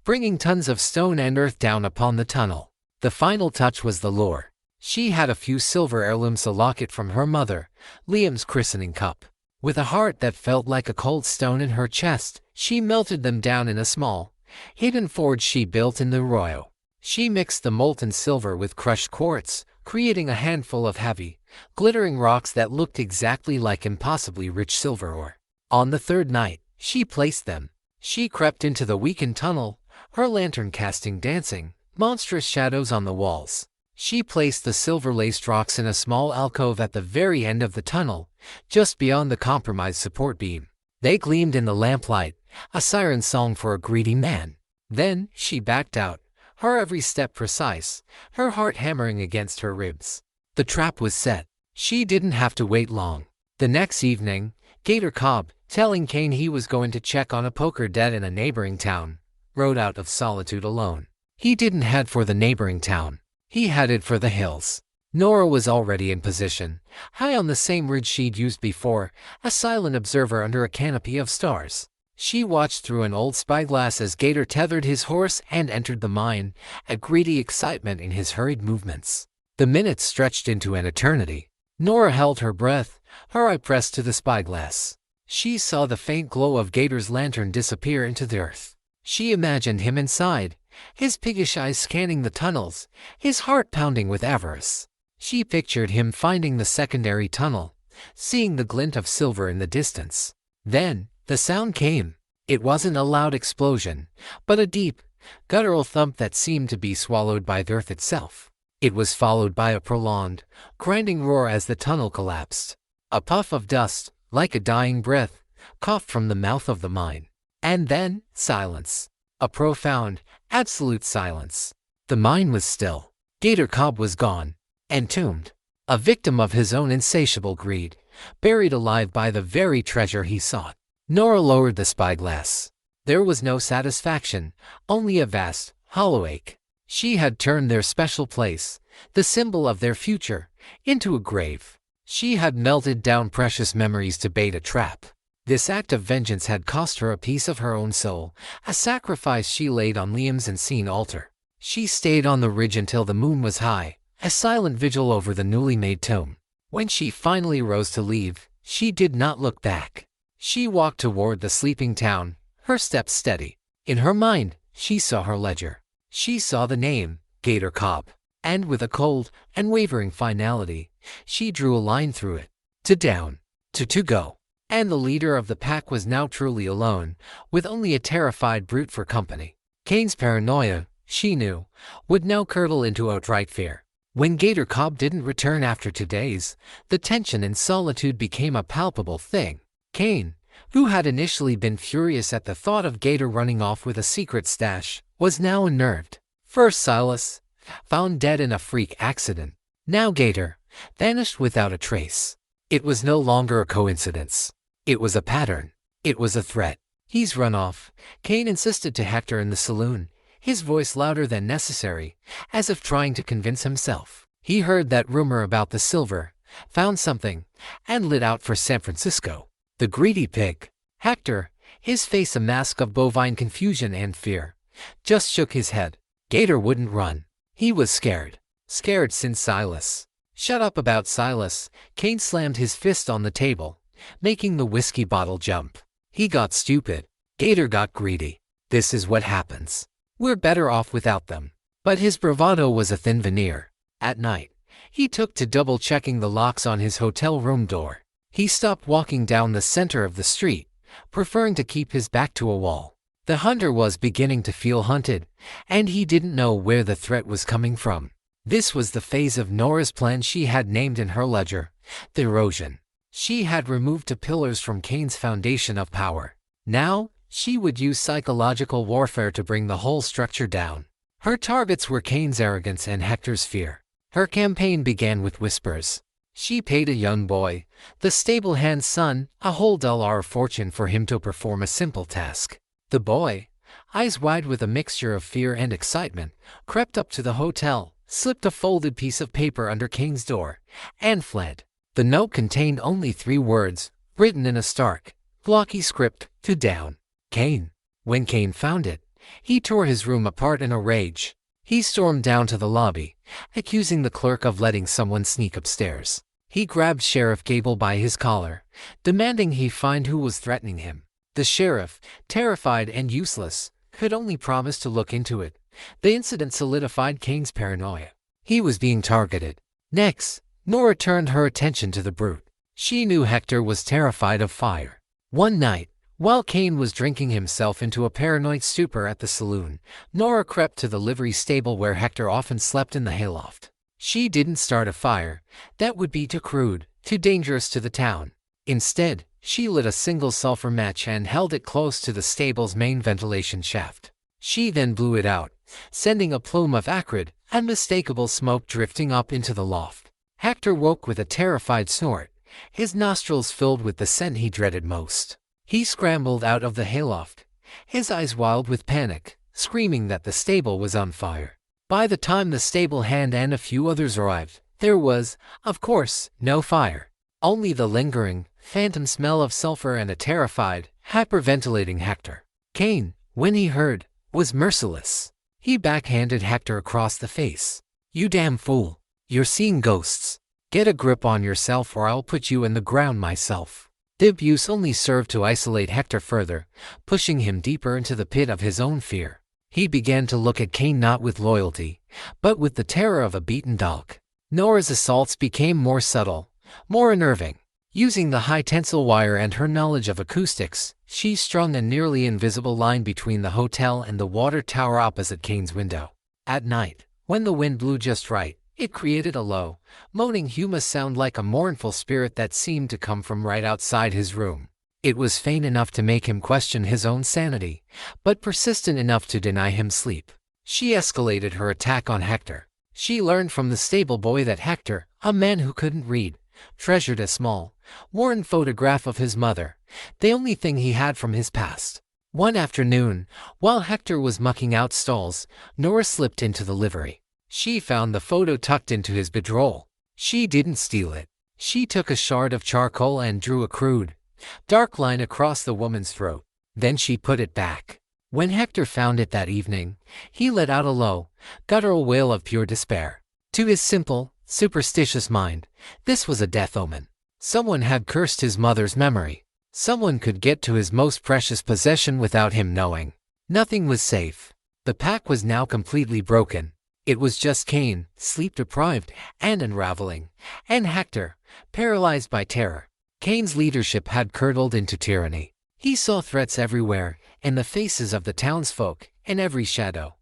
A: bringing tons of stone and earth down upon the tunnel. The final touch was the lure. She had a few silver heirlooms, a locket from her mother, Liam's christening cup. With a heart that felt like a cold stone in her chest, she melted them down in a small, hidden forge she built in the arroyo. She mixed the molten silver with crushed quartz, creating a handful of heavy, glittering rocks that looked exactly like impossibly rich silver ore. On the third night, she placed them. She crept into the weakened tunnel, her lantern casting dancing, monstrous shadows on the walls. She placed the silver-laced rocks in a small alcove at the very end of the tunnel, just beyond the compromised support beam. They gleamed in the lamplight, a siren song for a greedy man. Then she backed out, her every step precise, her heart hammering against her ribs. The trap was set. She didn't have to wait long. The next evening, Gator Cobb, telling Kane he was going to check on a poker debt in a neighboring town, rode out of Solitude alone. He didn't head for the neighboring town. He headed for the hills. Nora was already in position, high on the same ridge she'd used before, a silent observer under a canopy of stars. She watched through an old spyglass as Gator tethered his horse and entered the mine, a greedy excitement in his hurried movements. The minutes stretched into an eternity. Nora held her breath, her eye pressed to the spyglass. She saw the faint glow of Gator's lantern disappear into the earth. She imagined him inside, his piggish eyes scanning the tunnels, his heart pounding with avarice. She pictured him finding the secondary tunnel, seeing the glint of silver in the distance. Then, the sound came. It wasn't a loud explosion, but a deep, guttural thump that seemed to be swallowed by the earth itself. It was followed by a prolonged, grinding roar as the tunnel collapsed. A puff of dust, like a dying breath, coughed from the mouth of the mine. And then, silence. A profound, absolute silence. The mine was still. Gator Cobb was gone, entombed, a victim of his own insatiable greed, buried alive by the very treasure he sought. Nora lowered the spyglass. There was no satisfaction, only a vast, hollow ache. She had turned their special place, the symbol of their future, into a grave. She had melted down precious memories to bait a trap. This act of vengeance had cost her a piece of her own soul, a sacrifice she laid on Liam's unseen altar. She stayed on the ridge until the moon was high, a silent vigil over the newly made tomb. When she finally rose to leave, she did not look back. She walked toward the sleeping town, her steps steady. In her mind, she saw her ledger. She saw the name, Gator Cobb. And with a cold and wavering finality, she drew a line through it. To down. To go. And the leader of the pack was now truly alone, with only a terrified brute for company. Kane's paranoia, she knew, would now curdle into outright fear. When Gator Cobb didn't return after 2 days, the tension and solitude became a palpable thing. Kane, who had initially been furious at the thought of Gator running off with a secret stash, was now unnerved. First Silas, found dead in a freak accident. Now Gator, vanished without a trace. It was no longer a coincidence. It was a pattern. It was a threat. He's run off, Kane insisted to Hector in the saloon, his voice louder than necessary, as if trying to convince himself. He heard that rumor about the silver, found something, and lit out for San Francisco. The greedy pig. Hector, his face a mask of bovine confusion and fear, just shook his head. Gator wouldn't run. He was scared. Scared since Silas. Shut up about Silas. Kane slammed his fist on the table, making the whiskey bottle jump. He got stupid. Gator got greedy. This is what happens. We're better off without them. But his bravado was a thin veneer. At night, he took to double-checking the locks on his hotel room door. He stopped walking down the center of the street, preferring to keep his back to a wall. The hunter was beginning to feel hunted, and he didn't know where the threat was coming from. This was the phase of Nora's plan she had named in her ledger, the erosion. She had removed the pillars from Kane's foundation of power. Now, she would use psychological warfare to bring the whole structure down. Her targets were Kane's arrogance and Hector's fear. Her campaign began with whispers. She paid a young boy, the stable hand's son, a whole $1 fortune for him to perform a simple task. The boy, eyes wide with a mixture of fear and excitement, crept up to the hotel, slipped a folded piece of paper under Kane's door, and fled. The note contained only 3 words, written in a stark, blocky script, to down. Kane. When Kane found it, he tore his room apart in a rage. He stormed down to the lobby, accusing the clerk of letting someone sneak upstairs. He grabbed Sheriff Gable by his collar, demanding he find who was threatening him. The sheriff, terrified and useless, could only promise to look into it. The incident solidified Kane's paranoia. He was being targeted. Next, Nora turned her attention to the brute. She knew Hector was terrified of fire. One night, while Kane was drinking himself into a paranoid stupor at the saloon, Nora crept to the livery stable where Hector often slept in the hayloft. She didn't start a fire. That would be too crude, too dangerous to the town. Instead, she lit a single sulfur match and held it close to the stable's main ventilation shaft. She then blew it out, sending a plume of acrid, unmistakable smoke drifting up into the loft. Hector woke with a terrified snort, his nostrils filled with the scent he dreaded most. He scrambled out of the hayloft, his eyes wild with panic, screaming that the stable was on fire. By the time the stable hand and a few others arrived, there was, of course, no fire. Only the lingering, phantom smell of sulfur and a terrified, hyperventilating Hector. Kane, when he heard, was merciless. He backhanded Hector across the face. "You damn fool. You're seeing ghosts. Get a grip on yourself or I'll put you in the ground myself." The abuse only served to isolate Hector further, pushing him deeper into the pit of his own fear. He began to look at Kane not with loyalty, but with the terror of a beaten dog. Nora's assaults became more subtle, more unnerving. Using the high tensile wire and her knowledge of acoustics, she strung a nearly invisible line between the hotel and the water tower opposite Kane's window. At night, when the wind blew just right, it created a low, moaning humus sound like a mournful spirit that seemed to come from right outside his room. It was faint enough to make him question his own sanity, but persistent enough to deny him sleep. She escalated her attack on Hector. She learned from the stable boy that Hector, a man who couldn't read, treasured a small, worn photograph of his mother, the only thing he had from his past. One afternoon, while Hector was mucking out stalls, Nora slipped into the livery. She found the photo tucked into his bedroll. She didn't steal it. She took a shard of charcoal and drew a crude, dark line across the woman's throat. Then she put it back. When Hector found it that evening, he let out a low, guttural wail of pure despair. To his simple, superstitious mind, this was a death omen. Someone had cursed his mother's memory. Someone could get to his most precious possession without him knowing. Nothing was safe. The pack was now completely broken. It was just Kane, sleep-deprived and unraveling, and Hector, paralyzed by terror. Kane's leadership had curdled into tyranny. He saw threats everywhere, in the faces of the townsfolk, in every shadow,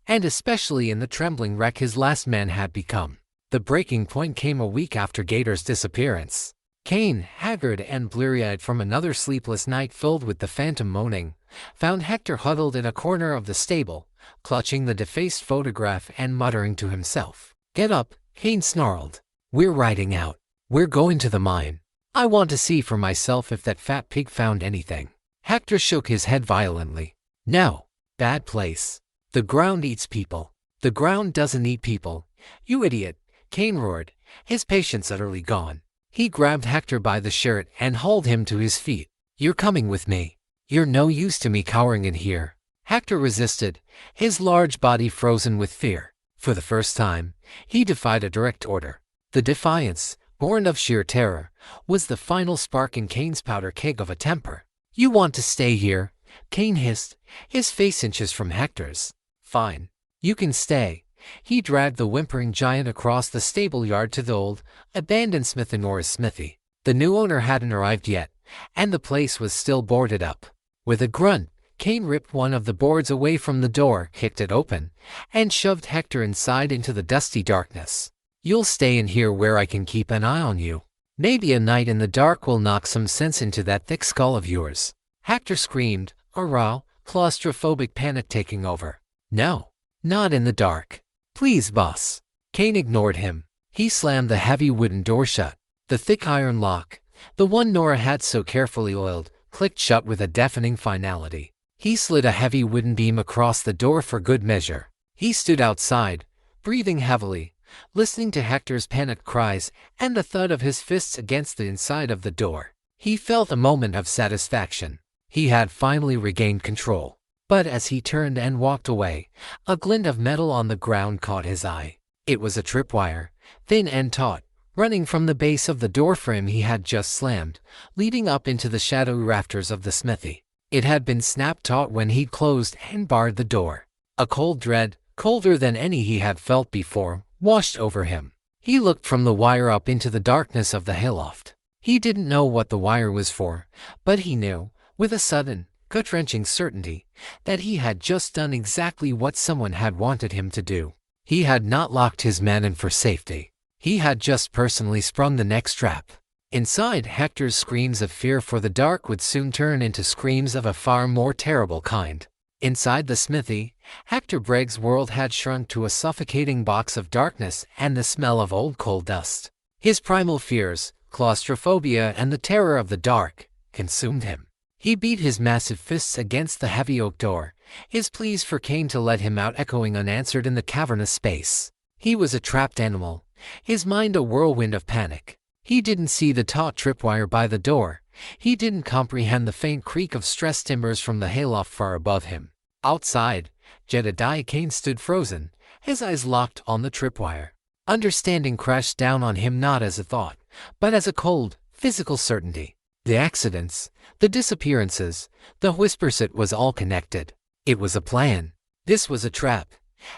A: and especially in the trembling wreck his last man had become. The breaking point came a week after Gator's disappearance. Kane, haggard and bleary-eyed from another sleepless night filled with the phantom moaning, found Hector huddled in a corner of the stable, clutching the defaced photograph and muttering to himself. "Get up," Kane snarled. "We're riding out. We're going to the mine. I want to see for myself if that fat pig found anything." Hector shook his head violently. "No. Bad place. The ground eats people." "The ground doesn't eat people, you idiot," Kane roared, his patience utterly gone. He grabbed Hector by the shirt and hauled him to his feet. "You're coming with me. You're no use to me cowering in here." Hector resisted, his large body frozen with fear. For the first time, he defied a direct order. The defiance, born of sheer terror, was the final spark in Kane's powder keg of a temper. "You want to stay here?" Kane hissed, his face inches from Hector's. "Fine. You can stay." He dragged the whimpering giant across the stable yard to the old, abandoned Smith & Norris smithy. The new owner hadn't arrived yet, and the place was still boarded up. With a grunt, Kane ripped one of the boards away from the door, kicked it open, and shoved Hector inside into the dusty darkness. "You'll stay in here where I can keep an eye on you. Maybe a night in the dark will knock some sense into that thick skull of yours." Hector screamed, a raw, claustrophobic panic taking over. "No, not in the dark. Please, boss." Kane ignored him. He slammed the heavy wooden door shut. The thick iron lock, the one Nora had so carefully oiled, clicked shut with a deafening finality. He slid a heavy wooden beam across the door for good measure. He stood outside, breathing heavily, listening to Hector's panicked cries and the thud of his fists against the inside of the door. He felt a moment of satisfaction. He had finally regained control. But as he turned and walked away, a glint of metal on the ground caught his eye. It was a tripwire, thin and taut, running from the base of the doorframe he had just slammed, leading up into the shadowy rafters of the smithy. It had been snapped taut when he'd closed and barred the door. A cold dread, colder than any he had felt before, washed over him. He looked from the wire up into the darkness of the hayloft. He didn't know what the wire was for, but he knew, with a sudden, gut-wrenching certainty, that he had just done exactly what someone had wanted him to do. He had not locked his men in for safety. He had just personally sprung the next trap. Inside, Hector's screams of fear for the dark would soon turn into screams of a far more terrible kind. Inside the smithy, Hector Bregg's world had shrunk to a suffocating box of darkness and the smell of old coal dust. His primal fears, claustrophobia and the terror of the dark, consumed him. He beat his massive fists against the heavy oak door, his pleas for Cain to let him out echoing unanswered in the cavernous space. He was a trapped animal, his mind a whirlwind of panic. He didn't see the taut tripwire by the door. He didn't comprehend the faint creak of stressed timbers from the hayloft far above him. Outside, Jedediah Cain stood frozen, his eyes locked on the tripwire. Understanding crashed down on him not as a thought, but as a cold, physical certainty. The accidents, the disappearances, the whispers, it was all connected. It was a plan. This was a trap,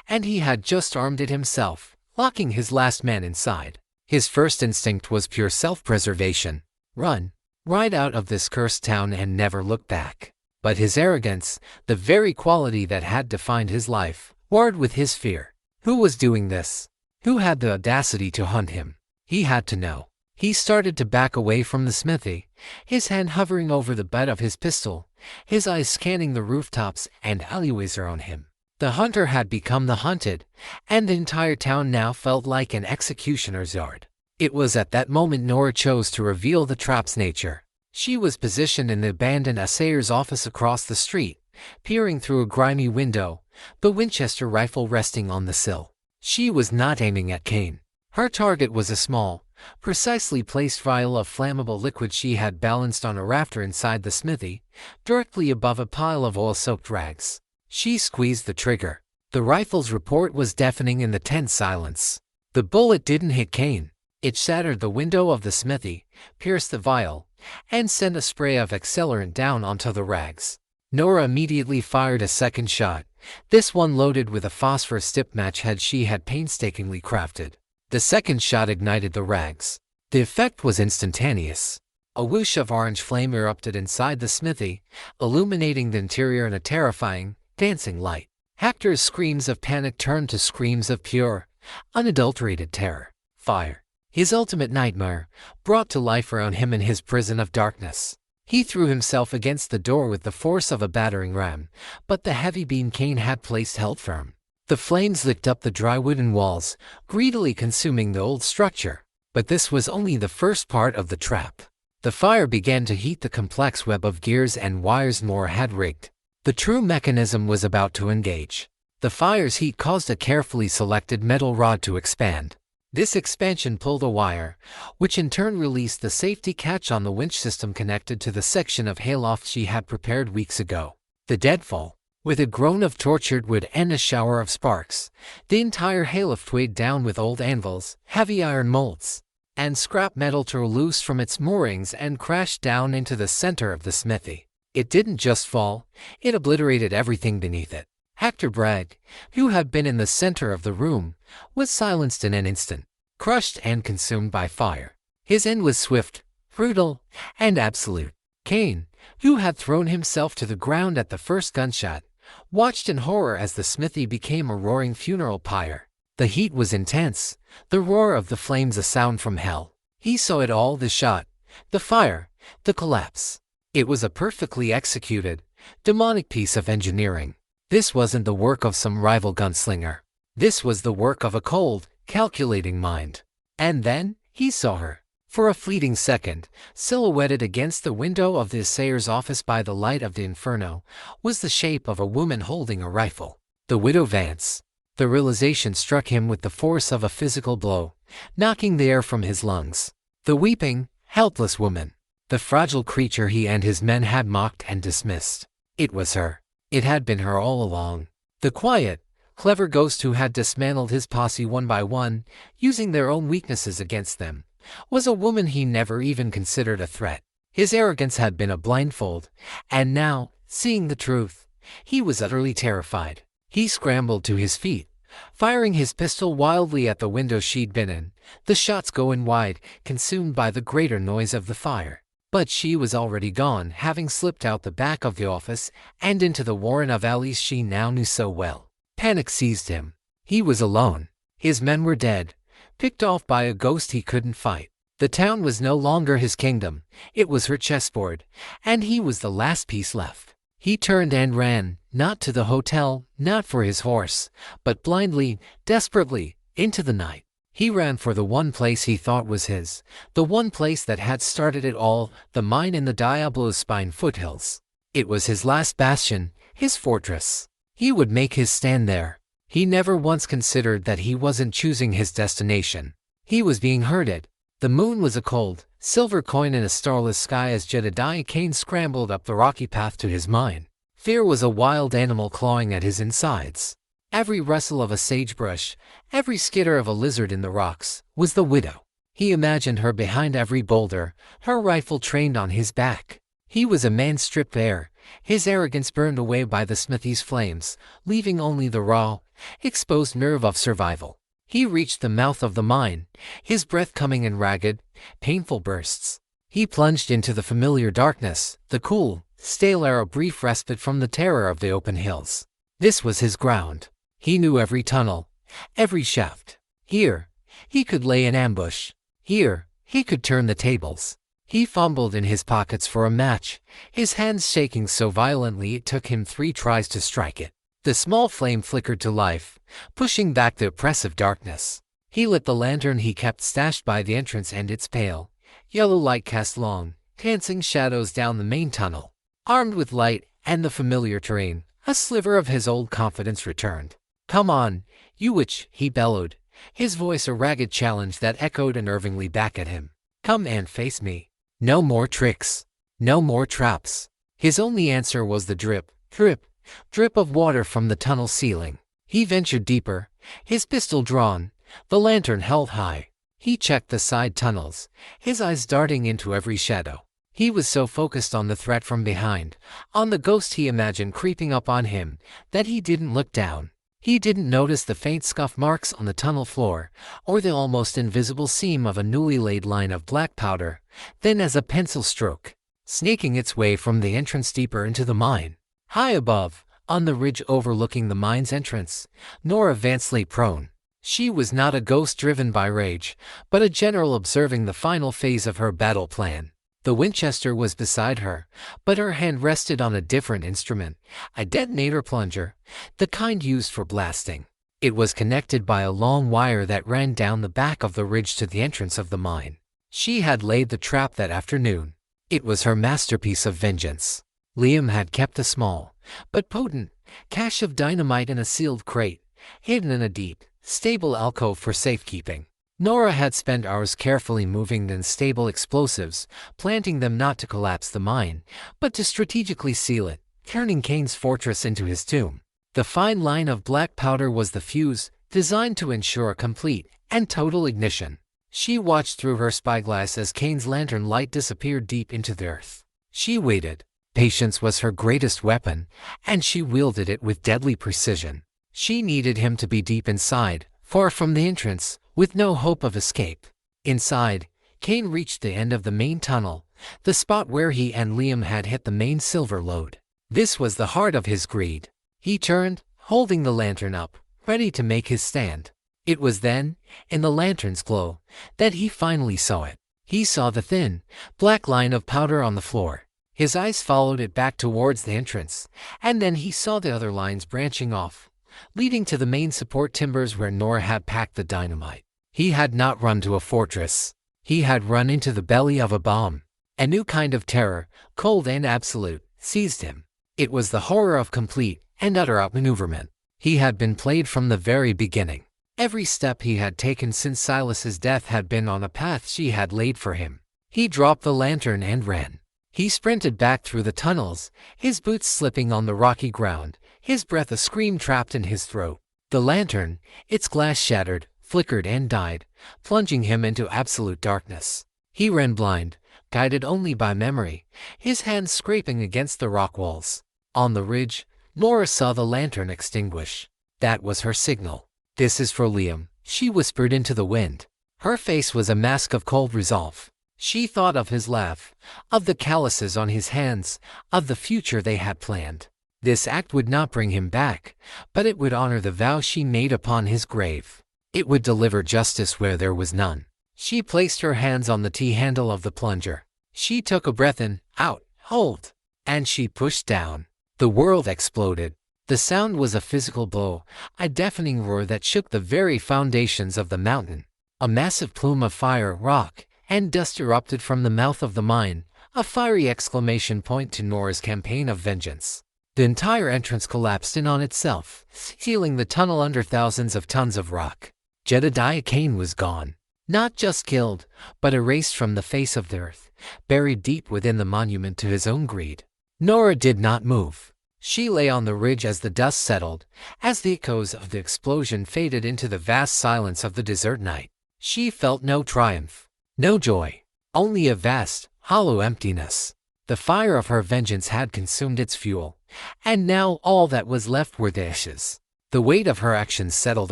A: and he had just armed it himself, locking his last man inside. His first instinct was pure self-preservation. Run, right out of this cursed town and never look back. But his arrogance, the very quality that had defined his life, warred with his fear. Who was doing this? Who had the audacity to hunt him? He had to know. He started to back away from the smithy, his hand hovering over the butt of his pistol, his eyes scanning the rooftops and alleyways around him. The hunter had become the hunted, and the entire town now felt like an executioner's yard. It was at that moment Nora chose to reveal the trap's nature. She was positioned in the abandoned assayer's office across the street, peering through a grimy window, the Winchester rifle resting on the sill. She was not aiming at Cain. Her target was a small, precisely placed vial of flammable liquid she had balanced on a rafter inside the smithy, directly above a pile of oil-soaked rags. She squeezed the trigger. The rifle's report was deafening in the tense silence. The bullet didn't hit Cain. It shattered the window of the smithy, pierced the vial, and sent a spray of accelerant down onto the rags. Nora immediately fired a second shot, this one loaded with a phosphorus tip match head she had painstakingly crafted. The second shot ignited the rags. The effect was instantaneous. A whoosh of orange flame erupted inside the smithy, illuminating the interior in a terrifying, dancing light. Hector's screams of panic turned to screams of pure, unadulterated terror. Fire, his ultimate nightmare, brought to life around him in his prison of darkness. He threw himself against the door with the force of a battering ram, but the heavy beam Cain had placed held firm. The flames licked up the dry wooden walls, greedily consuming the old structure. But this was only the first part of the trap. The fire began to heat the complex web of gears and wires Nora had rigged. The true mechanism was about to engage. The fire's heat caused a carefully selected metal rod to expand. This expansion pulled a wire, which in turn released the safety catch on the winch system connected to the section of hayloft she had prepared weeks ago. The deadfall. With a groan of tortured wood and a shower of sparks, the entire hayloft weighed down with old anvils, heavy iron molds, and scrap metal tore loose from its moorings and crashed down into the center of the smithy. It didn't just fall, it obliterated everything beneath it. Hector Bregg, who had been in the center of the room, was silenced in an instant, crushed and consumed by fire. His end was swift, brutal, and absolute. Cain, who had thrown himself to the ground at the first gunshot, watched in horror as the smithy became a roaring funeral pyre. The heat was intense, the roar of the flames a sound from hell. He saw it all, the shot, the fire, the collapse. It was a perfectly executed, demonic piece of engineering. This wasn't the work of some rival gunslinger. This was the work of a cold, calculating mind. And then, he saw her. For a fleeting second, silhouetted against the window of the assayer's office by the light of the inferno, was the shape of a woman holding a rifle. The widow Vance. The realization struck him with the force of a physical blow, knocking the air from his lungs. The weeping, helpless woman. The fragile creature he and his men had mocked and dismissed. It was her. It had been her all along. The quiet, clever ghost who had dismantled his posse one by one, using their own weaknesses against them, was a woman he never even considered a threat. His arrogance had been a blindfold, and now, seeing the truth, he was utterly terrified. He scrambled to his feet, firing his pistol wildly at the window she'd been in, the shots going wide, consumed by the greater noise of the fire. But she was already gone, having slipped out the back of the office and into the warren of alleys she now knew so well. Panic seized him. He was alone. His men were dead, picked off by a ghost he couldn't fight. The town was no longer his kingdom, it was her chessboard, and he was the last piece left. He turned and ran, not to the hotel, not for his horse, but blindly, desperately, into the night. He ran for the one place he thought was his, the one place that had started it all, the mine in the Diablo's Spine foothills. It was his last bastion, his fortress. He would make his stand there. He never once considered that he wasn't choosing his destination. He was being herded. The moon was a cold, silver coin in a starless sky as Jedediah Kane scrambled up the rocky path to his mine. Fear was a wild animal clawing at his insides. Every rustle of a sagebrush, every skitter of a lizard in the rocks, was the widow. He imagined her behind every boulder, her rifle trained on his back. He was a man stripped bare, his arrogance burned away by the smithy's flames, leaving only the raw, exposed nerve of survival. He reached the mouth of the mine, his breath coming in ragged, painful bursts. He plunged into the familiar darkness, the cool, stale air, a brief respite from the terror of the open hills. This was his ground. He knew every tunnel, every shaft. Here, he could lay an ambush. Here, he could turn the tables. He fumbled in his pockets for a match, his hands shaking so violently it took him 3 tries to strike it. The small flame flickered to life, pushing back the oppressive darkness. He lit the lantern he kept stashed by the entrance, and its pale, yellow light cast long, dancing shadows down the main tunnel. Armed with light and the familiar terrain, a sliver of his old confidence returned. "Come on, you witch," he bellowed, his voice a ragged challenge that echoed unnervingly back at him. "Come and face me. No more tricks. No more traps." His only answer was the drip, drip, drip of water from the tunnel ceiling. He ventured deeper, his pistol drawn, the lantern held high. He checked the side tunnels, his eyes darting into every shadow. He was so focused on the threat from behind, on the ghost he imagined creeping up on him, that he didn't look down. He didn't notice the faint scuff marks on the tunnel floor, or the almost invisible seam of a newly laid line of black powder, thin as a pencil stroke, snaking its way from the entrance deeper into the mine. High above, on the ridge overlooking the mine's entrance, Nora Vance lay prone. She was not a ghost driven by rage, but a general observing the final phase of her battle plan. The Winchester was beside her, but her hand rested on a different instrument, a detonator plunger, the kind used for blasting. It was connected by a long wire that ran down the back of the ridge to the entrance of the mine. She had laid the trap that afternoon. It was her masterpiece of vengeance. Liam had kept a small, but potent, cache of dynamite in a sealed crate, hidden in a deep, stable alcove for safekeeping. Nora had spent hours carefully moving the unstable explosives, planting them not to collapse the mine, but to strategically seal it, turning Kane's fortress into his tomb. The fine line of black powder was the fuse, designed to ensure a complete and total ignition. She watched through her spyglass as Kane's lantern light disappeared deep into the earth. She waited. Patience was her greatest weapon, and she wielded it with deadly precision. She needed him to be deep inside, far from the entrance, with no hope of escape. Inside, Kane reached the end of the main tunnel, the spot where he and Liam had hit the main silver lode. This was the heart of his greed. He turned, holding the lantern up, ready to make his stand. It was then, in the lantern's glow, that he finally saw it. He saw the thin, black line of powder on the floor. His eyes followed it back towards the entrance, and then he saw the other lines branching off, leading to the main support timbers where Nora had packed the dynamite. He had not run to a fortress. He had run into the belly of a bomb. A new kind of terror, cold and absolute, seized him. It was the horror of complete and utter outmaneuverment. He had been played from the very beginning. Every step he had taken since Silas's death had been on a path she had laid for him. He dropped the lantern and ran. He sprinted back through the tunnels, his boots slipping on the rocky ground, his breath a scream trapped in his throat. The lantern, its glass shattered, flickered and died, plunging him into absolute darkness. He ran blind, guided only by memory, his hands scraping against the rock walls. On the ridge, Nora saw the lantern extinguish. That was her signal. "This is for Liam," she whispered into the wind. Her face was a mask of cold resolve. She thought of his laugh, of the calluses on his hands, of the future they had planned. This act would not bring him back, but it would honor the vow she made upon his grave. It would deliver justice where there was none. She placed her hands on the T-handle of the plunger. She took a breath in, out, hold, and she pushed down. The world exploded. The sound was a physical blow, a deafening roar that shook the very foundations of the mountain. A massive plume of fire, rock, and dust erupted from the mouth of the mine, a fiery exclamation point to Nora's campaign of vengeance. The entire entrance collapsed in on itself, sealing the tunnel under thousands of tons of rock. Jedediah Kane was gone. Not just killed, but erased from the face of the earth, buried deep within the monument to his own greed. Nora did not move. She lay on the ridge as the dust settled, as the echoes of the explosion faded into the vast silence of the desert night. She felt no triumph, no joy, only a vast, hollow emptiness. The fire of her vengeance had consumed its fuel, and now all that was left were the ashes. The weight of her actions settled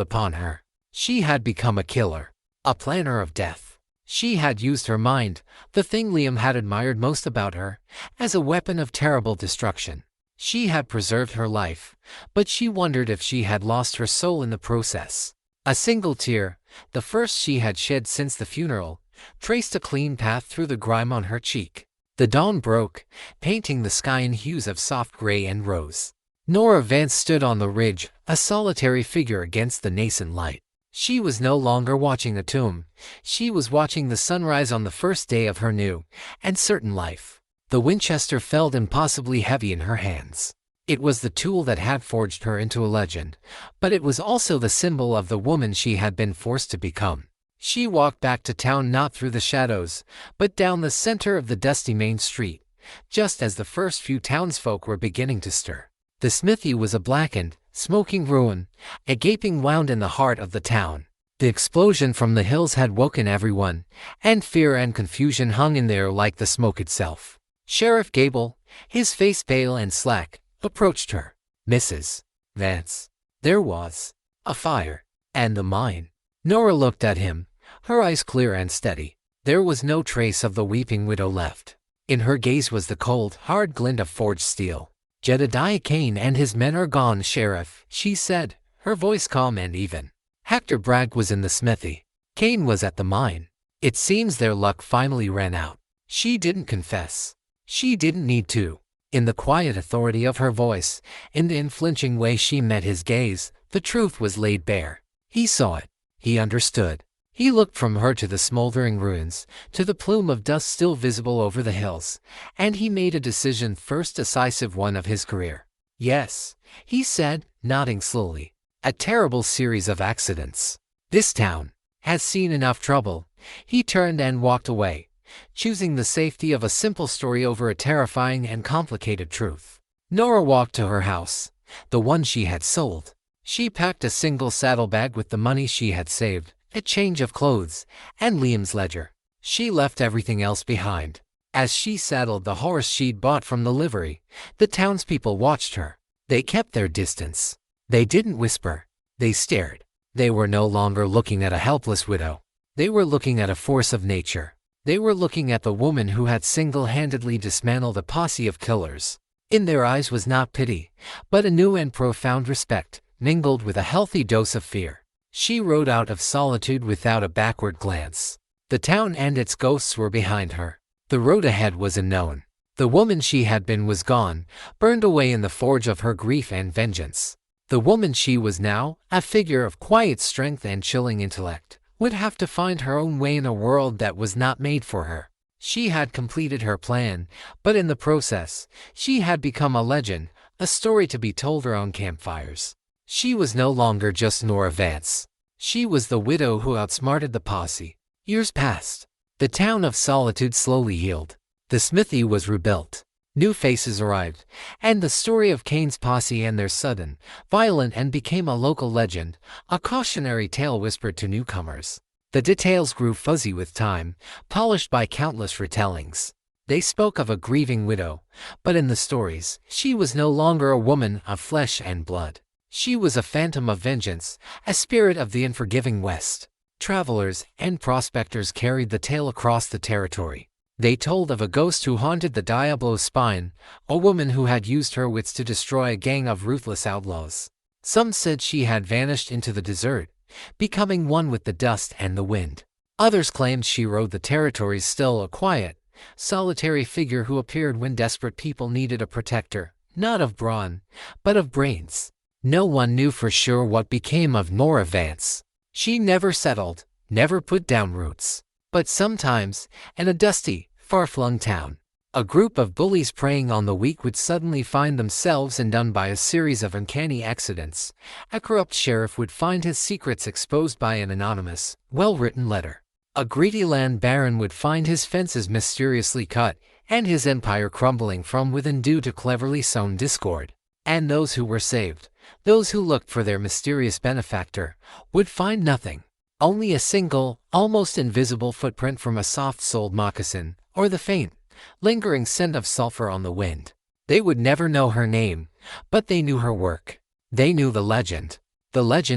A: upon her. She had become a killer, a planner of death. She had used her mind, the thing Liam had admired most about her, as a weapon of terrible destruction. She had preserved her life, but she wondered if she had lost her soul in the process. A single tear, the first she had shed since the funeral, traced a clean path through the grime on her cheek. The dawn broke, painting the sky in hues of soft gray and rose. Nora Vance stood on the ridge, a solitary figure against the nascent light. She was no longer watching a tomb. She was watching the sunrise on the first day of her new and certain life. The Winchester felt impossibly heavy in her hands. It was the tool that had forged her into a legend, but it was also the symbol of the woman she had been forced to become. She walked back to town not through the shadows, but down the center of the dusty main street, just as the first few townsfolk were beginning to stir. The smithy was a blackened, smoking ruin, a gaping wound in the heart of the town. The explosion from the hills had woken everyone, and fear and confusion hung in there like the smoke itself. Sheriff Gable, his face pale and slack, approached her. "Mrs. Vance, there was a fire, and the mine." Nora looked at him, her eyes clear and steady. There was no trace of the weeping widow left. In her gaze was the cold, hard glint of forged steel. "Jedediah Kane and his men are gone, Sheriff," she said, her voice calm and even. "Hector Bragg was in the smithy. Kane was at the mine. It seems their luck finally ran out." She didn't confess. She didn't need to. In the quiet authority of her voice, in the unflinching way she met his gaze, the truth was laid bare. He saw it. He understood. He looked from her to the smoldering ruins, to the plume of dust still visible over the hills, and he made a decision, first decisive one of his career. "Yes," he said, nodding slowly. "A terrible series of accidents. This town has seen enough trouble." He turned and walked away, choosing the safety of a simple story over a terrifying and complicated truth. Nora walked to her house, the one she had sold. She packed a single saddlebag with the money she had saved, a change of clothes, and Liam's ledger. She left everything else behind. As she saddled the horse she'd bought from the livery, the townspeople watched her. They kept their distance. They didn't whisper. They stared. They were no longer looking at a helpless widow. They were looking at a force of nature. They were looking at the woman who had single-handedly dismantled a posse of killers. In their eyes was not pity, but a new and profound respect, mingled with a healthy dose of fear. She rode out of solitude without a backward glance. The town and its ghosts were behind her. The road ahead was unknown. The woman she had been was gone, burned away in the forge of her grief and vengeance. The woman she was now, a figure of quiet strength and chilling intellect, would have to find her own way in a world that was not made for her. She had completed her plan, but in the process, she had become a legend, a story to be told around campfires. She was no longer just Nora Vance. She was the widow who outsmarted the posse. Years passed. The town of Solitude slowly healed. The smithy was rebuilt. New faces arrived, and the story of Kane's posse and their sudden, violent end became a local legend, a cautionary tale whispered to newcomers. The details grew fuzzy with time, polished by countless retellings. They spoke of a grieving widow, but in the stories, she was no longer a woman of flesh and blood. She was a phantom of vengeance, a spirit of the unforgiving West. Travelers and prospectors carried the tale across the territory. They told of a ghost who haunted the Diablo's spine, a woman who had used her wits to destroy a gang of ruthless outlaws. Some said she had vanished into the desert, becoming one with the dust and the wind. Others claimed she rode the territories, still a quiet, solitary figure who appeared when desperate people needed a protector, not of brawn, but of brains. No one knew for sure what became of Nora Vance. She never settled, never put down roots. But sometimes, in a dusty, far-flung town, a group of bullies preying on the weak would suddenly find themselves undone by a series of uncanny accidents. A corrupt sheriff would find his secrets exposed by an anonymous, well-written letter. A greedy land baron would find his fences mysteriously cut, and his empire crumbling from within due to cleverly sown discord. And those who were saved, those who looked for their mysterious benefactor, would find nothing. Only a single, almost invisible footprint from a soft-soled moccasin, or the faint, lingering scent of sulfur on the wind. They would never know her name, but they knew her work. They knew the legend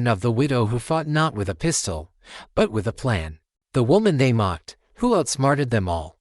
A: of the widow who fought not with a pistol, but with a plan. The woman they mocked, who outsmarted them all.